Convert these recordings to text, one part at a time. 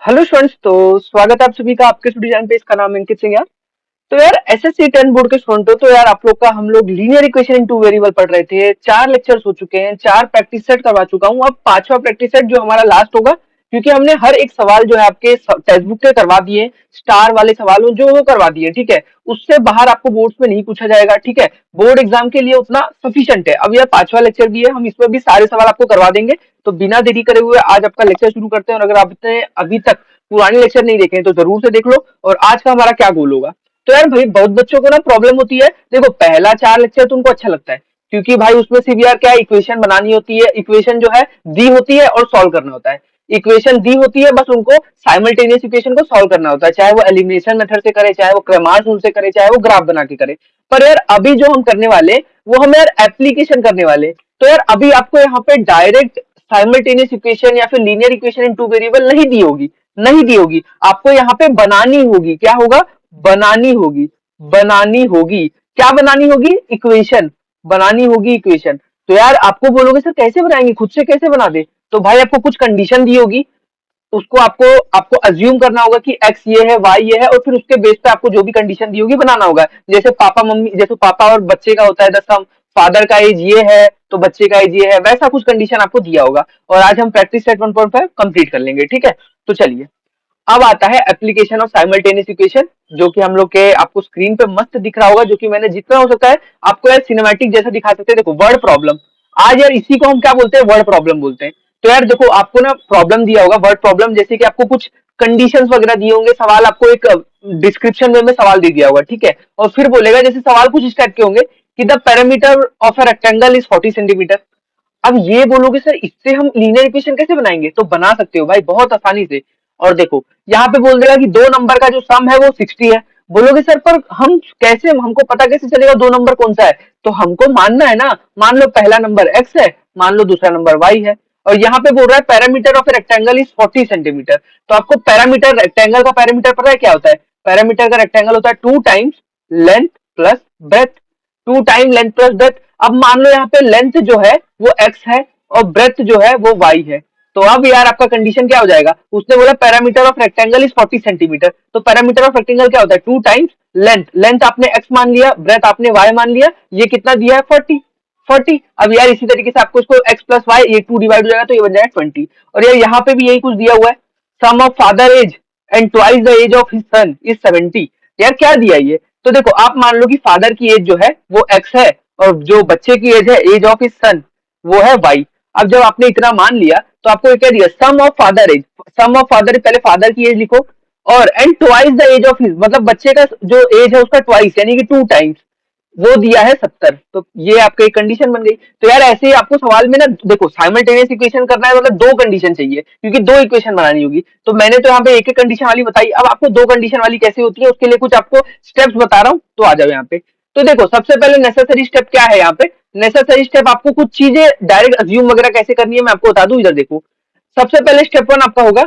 Hello students. तो स्वागत है आप सभी का आपके स्टूडी चैनल पे। इसका नाम है अंकित सिंह यार। तो यार एसएससी 10 बोर्ड के स्टूडेंट हो तो यार आप लोग का हम लोग linear equation in two variable पढ़ रहे थे। 4 लेक्चर्स हो चुके हैं, 4 प्रैक्टिस सेट करवा चुका हूँ। अब 5वां प्रैक्टिस सेट जो हमारा लास्ट होगा, क्योंकि हमने हर एक सवाल जो है आपके टेक्स्ट बुक के करवा दिए। स्टार वाले सवाल जो वो करवा दिए, ठीक है। उससे बाहर आपको बोर्ड्स में नहीं पूछा जाएगा, ठीक है। बोर्ड एग्जाम के लिए उतना सफिशिएंट है। अब यह 5वां लेक्चर भी है, हम इसमें भी सारे सवाल आपको करवा देंगे। तो बिना देरी करे हुए आज आपका लेक्चर शुरू करते हैं। और अगर आपने अभी तक पुराने लेक्चर नहीं देखे हैं तो जरूर से देख लो। और आज का हमारा क्या गोल होगा। तो यार भाई बहुत बच्चों को ना प्रॉब्लम होती है। देखो पहला 4 लेक्चर तो उनको अच्छा लगता है, क्योंकि भाई उसमें सिर्फ यार क्या इक्वेशन बनानी होती है, इक्वेशन जो है दी होती है और सॉल्व करना होता है। इक्वेशन दी होती है, बस उनको साइमल्टेनियस इक्वेशन को सॉल्व करना होता है, चाहे वो एलिमिनेशन मेथड से करे, चाहे वो क्रमांश रूल से करे, चाहे वो ग्राफ बना के करे। पर यार अभी जो हम करने वाले वो हम यार एप्लीकेशन करने वाले। तो यार अभी आपको यहाँ पे डायरेक्ट साइमल्टेनियस इक्वेशन या फिर linear equation in two variable नहीं दी होगी। आपको यहाँ पे बनानी होगी। क्या होगा? बनानी होगी। क्या बनानी होगी? इक्वेशन बनानी होगी, इक्वेशन। तो यार आपको बोलोगे सर कैसे बनाएंगे, खुद से कैसे बना दे। तो भाई आपको कुछ कंडीशन दी होगी, उसको आपको आपको अज्यूम करना होगा कि एक्स ये है, वाई ये है, और फिर उसके बेस पे आपको जो भी कंडीशन दी होगी बनाना होगा। जैसे पापा मम्मी, जैसे पापा और बच्चे का होता है द सम, फादर का एज ये है तो बच्चे का एज ये है, वैसा कुछ कंडीशन आपको दिया होगा। और आज हम प्रैक्टिस सेट 1.5 कंप्लीट कर लेंगे, ठीक है। तो चलिए, अब आता है एप्लीकेशन ऑफ साइमल्टेनियस इक्वेशन, जो कि हम लोग के आपको स्क्रीन पे मस्त दिख रहा होगा, जो कि मैंने जितना हो सकता है आपको यार सिनेमैटिक जैसा दिखा सकते हैं। देखो वर्ड प्रॉब्लम, आज यार इसी को हम क्या बोलते हैं, वर्ड प्रॉब्लम बोलते हैं। तो यार देखो आपको ना प्रॉब्लम दिया होगा, वर्ड प्रॉब्लम, जैसे कि आपको कुछ कंडीशंस वगैरह दिए होंगे, सवाल आपको एक डिस्क्रिप्शन में सवाल दे दिया होगा, ठीक है। और फिर बोलेगा, जैसे सवाल कुछ इस टाइप के होंगे कि the perimeter of a rectangle is 40 centimetre. अब ये बोलोगे सर इससे हम लीनियर इक्वेशन कैसे बनाएंगे, तो बना सकते हो भाई बहुत आसानी से। और देखो यहाँ पे बोल देगा कि दो नंबर का जो सम है वो 60 है। बोलोगे सर पर हम कैसे, हमको पता कैसे चलेगा दो नंबर कौन सा है। तो हमको मानना है ना, मान लो पहला नंबर एक्स है, मान लो दूसरा नंबर वाई है। और यहाँ पे बोल रहा है parameter of rectangle is 40 centimetre. तो आपको पैरामीटर, रेक्टेंगल का पैरामीटर पता है क्या होता है? पैरामीटर का रेक्टेंगल होता है 2 times length plus breath. 2 time length plus breath. अब मान लो यहाँ पे लेंथ जो है वो एक्स है और ब्रेथ जो है वो वाई है। तो अब यार आपका कंडीशन क्या हो जाएगा, उसने बोला parameter of rectangle is 40 centimetre. तो पैरामीटर ऑफ रेक्टेंगल क्या होता है? 2 टाइम्स लेंथ, लेंथ आपने एक्स मान लिया, ब्रेथ आपने वाई मान लिया, ये कितना दिया है? 40। अब यार इसी तरीके से आपको इसको एक्स प्लस वाई, ये 2 डिवाइड हो जाएगा तो ये बन जाएगा 20। और यार यहाँ पे भी यही कुछ दिया हुआ है, sum of father age and twice the age of his son is 70। यार क्या दिया ये, तो देखो आप मान लो कि फादर की एज जो है वो एक्स है, और जो बच्चे की एज है, एज ऑफ हिज सन, वो है वाई। अब जब आपने इतना मान लिया तो आपको क्या दिया, sum of father age, sum of father, पहले फादर की एज लिखो, और and twice the age of his, मतलब बच्चे का जो एज है उसका ट्वाइस यानी कि 2 टाइम्स, वो दिया है 70। तो ये आपका एक कंडीशन बन गई। तो यार ऐसे ही आपको सवाल में ना देखो साइमल्टेनियस इक्वेशन करना है, मतलब दो कंडीशन चाहिए, क्योंकि दो इक्वेशन बनानी होगी। तो मैंने तो यहाँ पे एक एक कंडीशन वाली बताई, अब आपको दो कंडीशन वाली कैसे होती है उसके लिए कुछ आपको स्टेप्स बता रहा हूँ। तो आ जाओ यहाँ पे। तो देखो सबसे पहले नेसेसरी स्टेप क्या है यहाँ पे, नेसेसरी स्टेप आपको कुछ चीजें डायरेक्ट अज्यूम वगैरह कैसे करनी है मैं आपको बता दूं। इधर देखो, सबसे पहले स्टेप 1 आपका होगा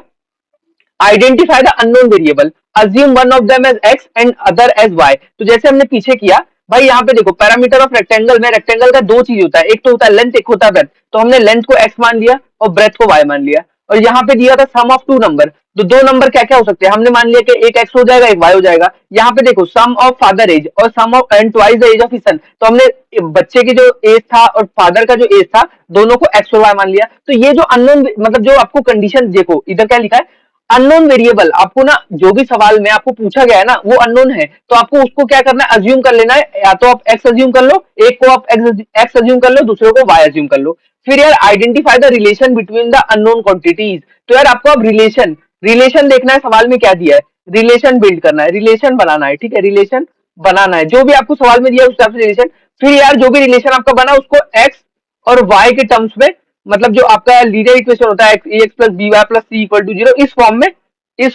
identify the unknown variable, assume one of them as x and other as y. तो जैसे हमने पीछे किया भाई, यहाँ पे देखो पैरामीटर ऑफ रेक्टेंगल में रेक्टेंगल का दो चीज होता है, एक तो होता है लेंथ, एक होता है ब्रेथ। तो हमने लेंथ को एक्स मान लिया और ब्रेथ को वाई मान लिया। और यहाँ पे दिया था सम ऑफ 2 नंबर, तो दो नंबर क्या क्या हो सकते हैं, हमने मान लिया कि एक एक्स हो जाएगा एक वाई हो जाएगा। यहाँ पे देखो सम ऑफ फादर एज और sum of and twice the age of his son, तो हमने बच्चे की जो एज था और फादर का जो एज था दोनों को एक्स और वाई मान लिया। तो ये जो अननोन, मतलब जो आपको कंडीशन देखो इधर क्या लिखा है, अननोन वेरिएबल। आपको ना जो भी सवाल में आपको पूछा गया है ना वो अननोन है, तो आपको उसको क्या करना है, अज्यूम कर लेना है। या तो आप एक्स अज्यूम कर लो, एक को आप एक्स अज्यूम कर लो, दूसरे को वाई अज्यूम कर लो। फिर यार identify the relation between the unknown quantities. तो यार आपको अब रिलेशन रिलेशन देखना है, सवाल में क्या दिया है, रिलेशन बिल्ड करना है, रिलेशन बनाना है, ठीक है। रिलेशन बनाना है, जो भी आपको सवाल में दिया है उस हिसाब से रिलेशन। फिर यार जो भी रिलेशन आपका बना उसको एक्स और वाई के टर्म्स में, मतलब जो आपका लीनियर इक्वेशन होता है x plus b y plus c equal to zero, इस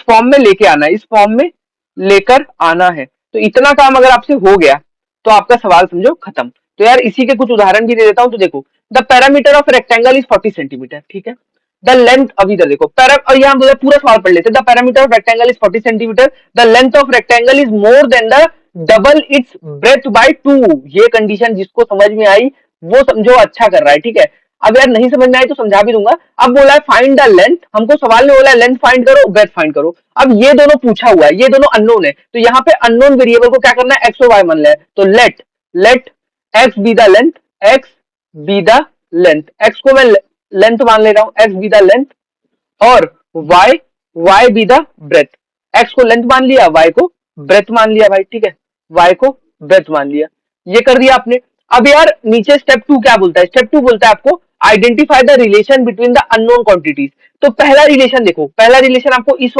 फॉर्म में लेके आना है, इस फॉर्म में लेकर आना है। तो इतना काम अगर आपसे हो गया तो आपका सवाल समझो खत्म। तो यार इसी के कुछ उदाहरण भी दे देता हूं। तो देखो the perimeter of rectangle is 40 centimetre, ठीक है। द लेंथ, अभी इधर देखो और यहाँ पूरा सवाल पढ़ लेते, the perimeter of rectangle is 40 centimetre, the length of rectangle is more than the double its breadth by 2। ये कंडीशन जिसको समझ में आई वो समझो अच्छा कर रहा है, ठीक है। अब यार नहीं समझ में आए तो समझा भी दूंगा। अब बोला है फाइंड द लेंथ, हमको सवाल में बोला है लेंथ फाइंड करो, ब्रेथ फाइंड करो। अब ये दोनों पूछा हुआ है, ये दोनों अननोन है, तो यहाँ पे अननोन वेरिएबल को क्या करना है, एक्स और वाई मान लिया है। तो let let x be the length, x be the length, x को मैं लेंथ मान ले रहा हूँ, एक्स बी द लेंथ, और y y be the breadth. X को लेंथ मान लिया, वाई को ब्रेथ मान लिया भाई, ठीक है, वाई को ब्रेथ मान लिया, ये कर दिया आपने। अब यार नीचे स्टेप 2 क्या बोलता है, स्टेप 2 बोलता है आपको identify the relation between the unknown quantities. तो पहला रिलेशन देखो, पहला रिलेशन आपको इस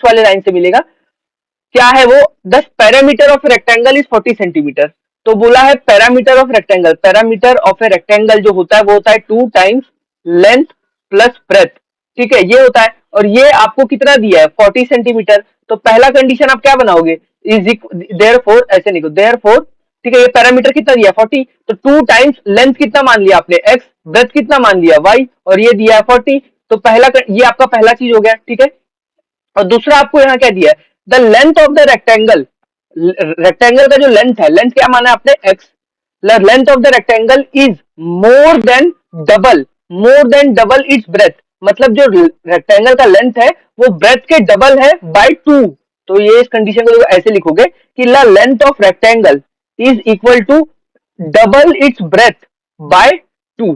वाले लाइन से मिलेगा, क्या है वो, 10 parameter of rectangle is 40 centimetre. तो बोला है parameter of rectangle, parameter of a rectangle जो होता है वो होता है 2 टाइम्स लेंथ प्लस ब्रेथ, ठीक है, ये होता है। और ये आपको कितना दिया है, 40 सेंटीमीटर। तो पहला कंडीशन आप क्या बनाओगे, इज देयरफॉर, ऐसे लिखो देयरफॉर, ठीक है, ये पैरामीटर कितना दिया 40, तो 2 टाइम्स लेंथ कितना मान लिया आपने x, ब्रेथ कितना मान लिया y, और ये दिया है 40। तो ये आपका पहला चीज हो गया, ठीक है। और दूसरा आपको यहाँ क्या दिया है, the length of the rectangle, rectangle का जो लेंथ है, लेंथ क्या माना है आपने x, length of the rectangle is more then double its breath, मतलब जो रेक्टेंगल का लेंथ है वो ब्रेथ के डबल है बाय 2। तो ये इस कंडीशन को ऐसे लिखोगे कि the length of rectangle is equal to double its breadth by 2।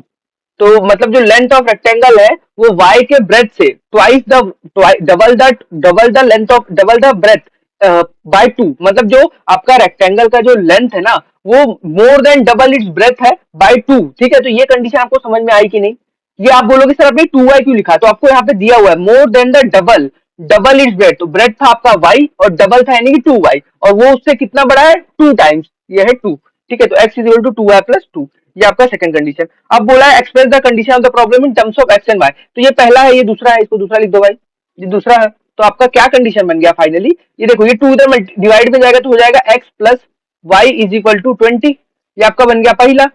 तो मतलब जो लेंथ ऑफ रेक्टेंगल है वो y के ब्रेथ से double the length of double the breadth by 2, मतलब जो आपका रेक्टेंगल का जो लेंथ है ना वो more than double its breath है बाय 2, ठीक है। तो ये कंडीशन आपको समझ में आई कि नहीं। ये आप बोलोगे सर आपने 2y क्यों लिखा, तो आपको यहाँ पे दिया हुआ है मोर than the double, double its breath, तो ब्रेथ था आपका y और डबल था यानी कि 2y, और वो उससे कितना बड़ा है 2 टाइम्स, ये है 2, ठीक है। तो x is equal to 2y plus 2, ये आपका सेकंड कंडीशन। अब बोला है express the condition of the problem in terms of x and y, तो ये पहला है, ये दूसरा है, इसको दूसरा लिख दो भाई, ये दूसरा है। तो आपका क्या कंडीशन बन गया फाइनली, ये देखो ये 2 इधर डिवाइड में जाएगा तो हो जाएगा x plus y is equal to 20, ये आपका बन गया पहला।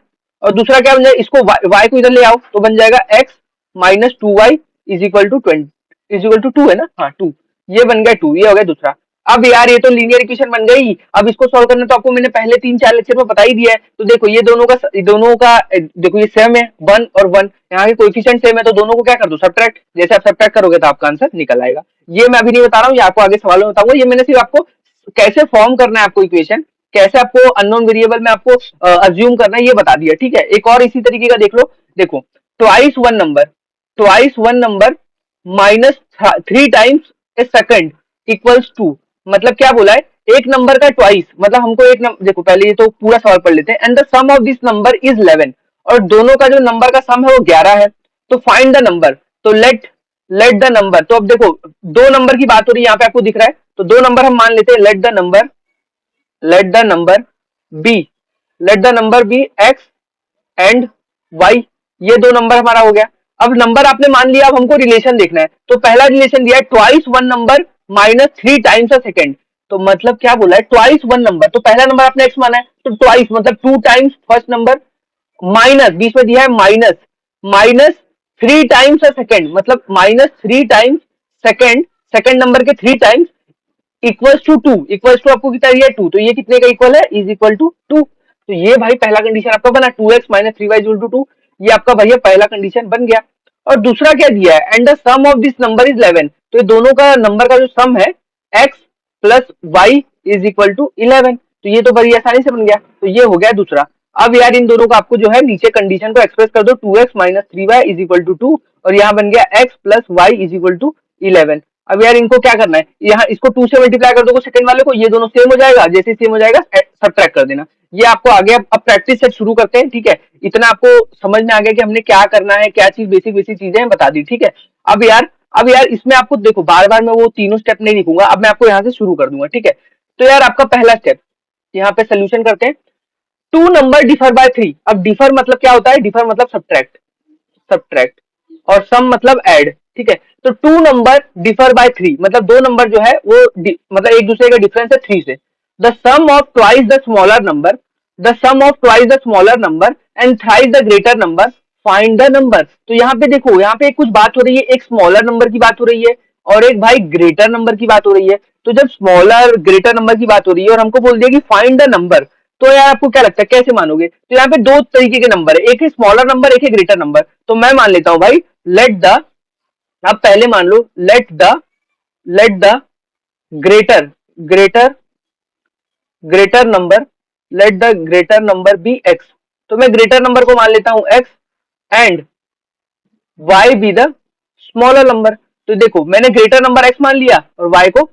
और दूसरा क्या बन जाएगा, इसको y को इधर ले आओ तो बन जाएगा x minus 2y is equal to 20 is equal to 2 है ना, हाँ 2, ये बन गया 2, ये हो गया दूसरा। अब यार ये तो लीनियर इक्वेशन बन गई, अब इसको सॉल्व करना तो आपको मैंने पहले 3-4 लेक्चर में बता ही दिया है। तो देखो ये दोनों का देखो ये सेम है, 1 और 1, यहाँ के कोएफिशिएंट सेम है, तो दोनों को क्या कर दो, सब्ट्रैक्ट, जैसे आप सब्ट्रैक्ट करोगे तो आपका आंसर निकल आएगा। ये मैं अभी नहीं बता रहा हूँ, ये आपको आगे सवालों में बताऊंगा, ये मैंने सिर्फ आपको कैसे फॉर्म करना है आपको इक्वेशन, कैसे आपको अननोन वेरिएबल में आपको अज्यूम करना है ये बता दिया, ठीक है। एक और इसी तरीके का देख लो, देखो twice one number minus 3 times a second equals to, मतलब क्या बोला है, एक नंबर का ट्वाइस, मतलब हमको एक नंबर, देखो पहले ये तो पूरा सवाल पढ़ लेते हैं, and the sum of this number is 11, और दोनों का जो नंबर का सम है वो 11 है। तो फाइंड द नंबर, तो लेट द नंबर, तो अब देखो 2 नंबर की बात हो रही है यहाँ पे आपको दिख रहा है, तो 2 नंबर हम मान लेते हैं, let the number be x and y, ये 2 नंबर हमारा हो गया। अब नंबर आपने मान लिया, अब हमको रिलेशन देखना है, तो पहला रिलेशन दिया है twice one number minus 3 times a second, तो मतलब क्या बोला है, ट्वाइस वन नंबर, तो पहला नंबर आपने एक्स माना है, तो ट्वाइस मतलब 2 टाइम्स फर्स्ट नंबर, माइनस बीच में दिया है माइनस 3 टाइम्स अ सेकेंड, मतलब माइनस 3 टाइम्स सेकेंड नंबर के 3 times equals to 2, equals to आपको कितना दिया 2, तो ये कितने का इक्वल है, इज इक्वल टू 2। तो ये भाई पहला कंडीशन आपका बना, 2x minus 3y equal to 2, ये आपका भैया पहला कंडीशन बन गया। और दूसरा क्या दिया है, and the sum of this number is 11, तो ये दोनों का नंबर का जो सम है x plus y is equal to 11, तो ये तो बड़ी आसानी से बन गया, तो ये हो गया दूसरा। अब यार इन दोनों को आपको जो है नीचे कंडीशन को एक्सप्रेस कर दो, 2x minus 3y is equal to 2, और यहाँ बन गया x plus y is equal to 11। अब यार इनको क्या करना है, यहाँ इसको 2 से मल्टीप्लाई कर दो सेकंड वाले को, ये दोनों सेम हो जाएगा, जैसे सेम हो जाएगा सब्ट्रैक्ट कर देना, ये आपको आगे। अब प्रैक्टिस से शुरू करते हैं, ठीक है, इतना आपको समझ में आ गया कि हमने क्या करना है, क्या चीज बेसिक चीजें बता दी, ठीक है। अब यार इसमें आपको देखो बार बार मैं वो तीनों स्टेप नहीं लिखूंगा, अब मैं आपको यहाँ से शुरू कर दूंगा, ठीक है। तो यार आपका पहला स्टेप, यहाँ पे सोल्यूशन करते हैं, 2 नंबर डिफर बाय 3, अब डिफर मतलब क्या होता है, डिफर मतलब सब्ट्रैक्ट और सम मतलब ऐड, ठीक है। तो 2 नंबर डिफर बाय 3, मतलब 2 नंबर जो है वो मतलब एक दूसरे का डिफरेंस है 3 से। The sum of twice the smaller number and thrice the greater number, find the number. तो यहाँ पे देखो, यहाँ पे कुछ बात हो रही है, एक स्मॉलर नंबर की बात हो रही है और एक भाई ग्रेटर नंबर की बात हो रही है। तो जब स्मॉलर ग्रेटर नंबर की बात हो रही है और हमको बोल दिया कि फाइंड द नंबर, तो यार आपको क्या लगता है कैसे मानोगे? तो यहाँ पे दो तरीके के नंबर है, एक है स्मॉलर नंबर, एक है ग्रेटर नंबर। तो मैं मान लेता हूं भाई लेट द, आप पहले मान लो let the greater greater greater number, let the greater number be X. तो मैं ग्रेटर नंबर को मान लेता हूं X and y be the smaller number. तो देखो मैंने ग्रेटर नंबर x मान लिया और y को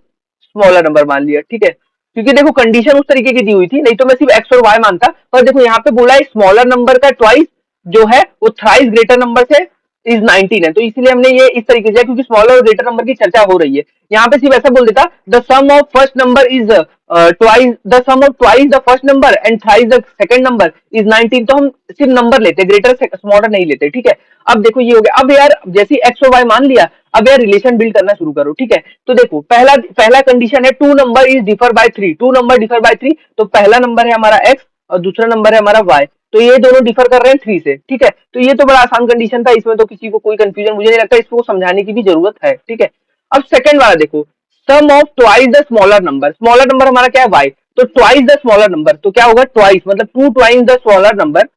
स्मॉलर नंबर मान लिया, ठीक है, क्योंकि देखो कंडीशन उस तरीके की दी हुई थी, नहीं तो मैं सिर्फ x और y मानता। पर देखो यहाँ पे बोला है स्मॉलर नंबर का ट्वाइस जो है वो थ्राइस ग्रेटर नंबर से इज 19 है, तो इसीलिए हमने ये इस तरीके से, क्योंकि स्मॉलर और ग्रेटर नंबर की चर्चा हो रही है। यहाँ पे सिर्फ ऐसा बोल देता the sum of first number is twice the sum of twice the first number and thrice the second number is 19, तो हम सिर्फ नंबर लेते, ग्रेटर स्मॉलर नहीं लेते, ठीक है। अब देखो ये हो गया। अब यार जैसे एक्स और वाई मान लिया, अब यार रिलेशन बिल्ड करना शुरू करो, ठीक है। तो देखो पहला पहला कंडीशन है two number is differ by three, two number differ by three, तो पहला नंबर है हमारा एक्स और दूसरा नंबर है हमारा वाई, तो ये दोनों डिफर कर रहे हैं थ्री से, ठीक है। तो ये तो बड़ा आसान कंडीशन था, इसमें तो किसी को कोई कंफ्यूजन मुझे नहीं लगता इसको समझाने की भी जरूरत है, ठीक है। अब सेकंड वाला देखो, sum of twice the smaller number हमारा क्या है वाई, तो ट्वाइस द स्मॉलर नंबर तो क्या होगा ट्वाइस मतलब two twice the smaller number,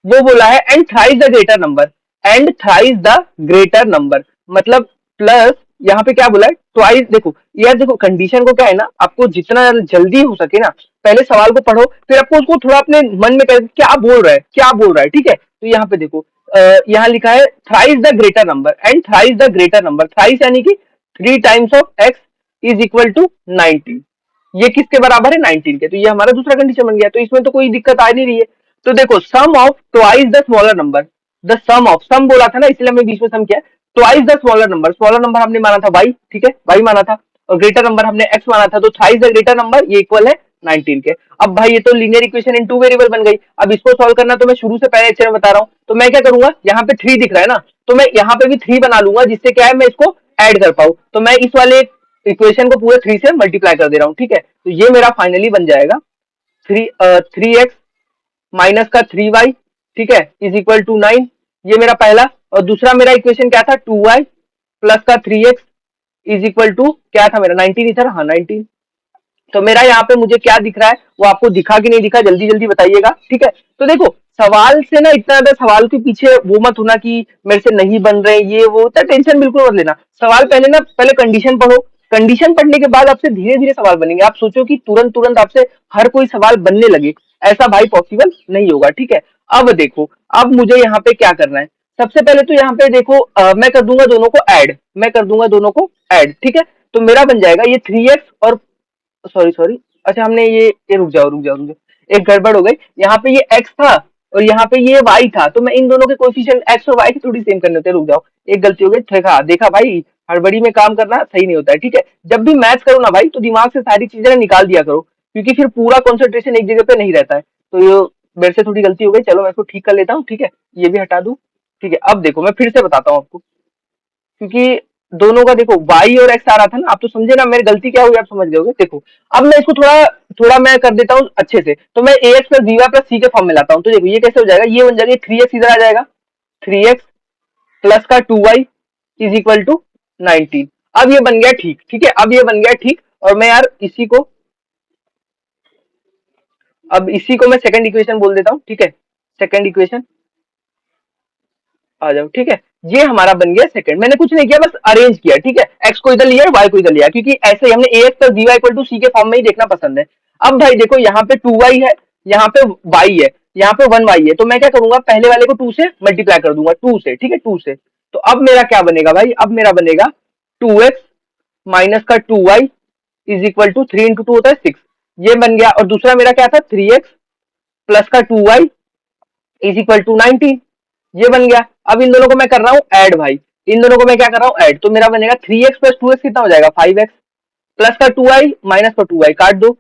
वो बोला है and thrice the greater number, and thrice the greater number मतलब प्लस यहाँ पे क्या बोला है ट्वाइस। देखो यार देखो कंडीशन को क्या है ना, आपको जितना जल्दी हो सके ना पहले सवाल को पढ़ो, फिर आपको उसको थोड़ा अपने मन में कर क्या बोल रहा है क्या बोल रहा है, ठीक है। तो यहाँ पे देखो यहाँ लिखा है thrice the greater number and thrice the greater number, thrice यानी कि three times of x is equal to 19, ये किसके बराबर है 19 के, तो ये हमारा दूसरा कंडीशन बन गया। तो इसमें तो कोई दिक्कत आ नहीं रही है। तो देखो sum of twice the smaller number, the sum of, sum बोला था ना इसलिए हमने बीच में सम किया, ट्वाइस द स्मॉलर नंबर हमने माना था वाई, ठीक है वाई माना था, और ग्रेटर नंबर हमने एक्स माना था, तो थ्राइस द ग्रेटर नंबर ये इक्वल है 19 के। अब भाई ये तो linear equation in two variable बन गई। अब इसको सॉल्व करना तो मैं शुरू से पहले अच्छे में बता रहा हूँ, तो मैं क्या करूंगा यहाँ पे थ्री दिख रहा है ना, तो मैं यहाँ पे भी थ्री बना लूंगा, जिससे क्या है मैं इसको ऐड कर पाऊँ। तो मैं इस वाले इक्वेशन को पूरे थ्री से मल्टीप्लाई कर दे रहा हूँ, ठीक है। तो ये मेरा फाइनली बन जाएगा थ्री एक्स माइनस का थ्री वाई, ठीक है, इज इक्वल टू 9, ये मेरा पहला। और दूसरा मेरा इक्वेशन क्या था 2y प्लस का 3x इज इक्वल टू क्या था मेरा 19 ही था, हाँ 19। तो मेरा यहाँ पे मुझे क्या दिख रहा है वो आपको दिखा कि नहीं दिखा जल्दी जल्दी बताइएगा, ठीक है। तो देखो सवाल से ना इतना ज्यादा सवाल के पीछे वो मत होना कि मेरे से नहीं बन रहे ये वो, तो टेंशन बिल्कुल मत लेना। सवाल पहले ना पहले कंडीशन पढ़ो, कंडीशन पढ़ने के बाद आपसे धीरे धीरे सवाल बनेंगे। आप सोचो कि तुरंत तुरंत आपसे हर कोई सवाल बनने लगे, ऐसा भाई पॉसिबल नहीं होगा, ठीक है। अब देखो अब मुझे यहाँ पे क्या करना है, सबसे पहले तो यहाँ पे देखो मैं कर दूंगा दोनों को ऐड, मैं कर दूंगा दोनों को ऐड, ठीक है। तो मेरा बन जाएगा ये 3x और सॉरी सॉरी, अच्छा हमने ये रुक जाओ एक गड़बड़ हो गई। यहाँ पे ये x था और यहाँ पे ये y था, तो मैं इन दोनों के कोएफिशिएंट x और y की थोड़ी सेम करने होते हैं। रुक जाओ एक गलती हो गई, देखा देखा भाई हड़बड़ी में काम करना सही नहीं होता है, ठीक है। जब भी मैथ्स करो ना भाई तो दिमाग से सारी चीजें ना निकाल दिया करो, क्योंकि फिर पूरा कंसंट्रेशन एक जगह पे नहीं रहता है। तो ये मेरे से थोड़ी गलती हो गई, चलो मैं इसको ठीक कर लेता हूँ, ठीक है, ये भी हटा दूं, ठीक है। अब देखो मैं फिर से बताता हूँ आपको, क्योंकि दोनों का देखो y और x आ रहा था ना, आप तो समझे ना मेरी गलती क्या हुई, आप समझ गए होगे। देखो अब मैं इसको थोड़ा थोड़ा मैं कर देता हूँ अच्छे से, तो मैं ax plus by plus c के फॉर्म में लाता हूँ। तो देखो ये कैसे हो जाएगा, ये बन जाएगा 3x इधर आ जाएगा, 3x प्लस का 2y इज इक्वल टू 19। अब ये बन गया ठीक, ठीक है, अब ये बन गया ठीक। और मैं यार इसी को अब इसी को मैं सेकंड इक्वेशन बोल देता हूँ, ठीक है, सेकंड इक्वेशन आ जाओ, ठीक है। ये हमारा बन गया सेकंड, मैंने कुछ नहीं किया बस अरेंज किया, ठीक है, एक्स को इधर लिया वाई को इधर लिया, क्योंकि ऐसे ही हमने A X plus D Y equal to C के फॉर्म में ही देखना पसंद है। अब भाई देखो यहाँ पे 2y है, यहाँ पे y है, यहाँ पे 1y है, तो मैं क्या करूंगा पहले वाले को 2 से मल्टीप्लाई कर दूंगा, 2 से, ठीक है 2 से। तो अब मेरा क्या बनेगा भाई, अब मेरा बनेगा 2x माइनस का 2y is equal to 3 into 2 होता है 6, ये बन गया। और दूसरा मेरा क्या था 3x प्लस का 2y इज इक्वल टू 19, ये बन गया। अब इन दोनों को मैं कर रहा हूँ ऐड भाई, इन दोनों को मैं क्या कर रहा हूँ ऐड, तो मेरा बनेगा 3x प्लस 2x कितना हो जाएगा 5x प्लस का 2y माइनस का 2y काट दो,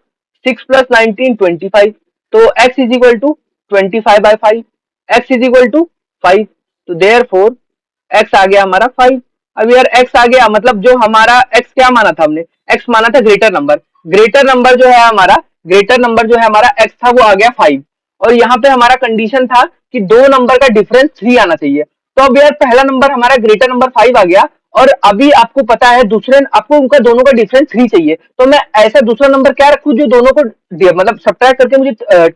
6 प्लस 19 25, तो x is equal to 25/5, x is equal to 5, तो देयरफॉर x आ गया हमारा 5। अब यार x आ गया मतलब जो हमारा x क्या माना था हमने, x माना था ग्रेटर नंबर, ग्रेटर नंबर जो है हमारा ग्रेटर नंबर जो है हमारा x था वो आ गया 5, और यहाँ पे हमारा कंडीशन था कि दो नंबर का डिफरेंस 3 आना चाहिए। तो अब यार पहला नंबर हमारा ग्रेटर नंबर 5 आ गया और अभी आपको पता है दूसरे आपको उनका दोनों का डिफरेंस 3 चाहिए, तो मैं ऐसा दूसरा नंबर क्या रखूं जो दोनों को मतलब सब्ट्रैक्ट करके मुझे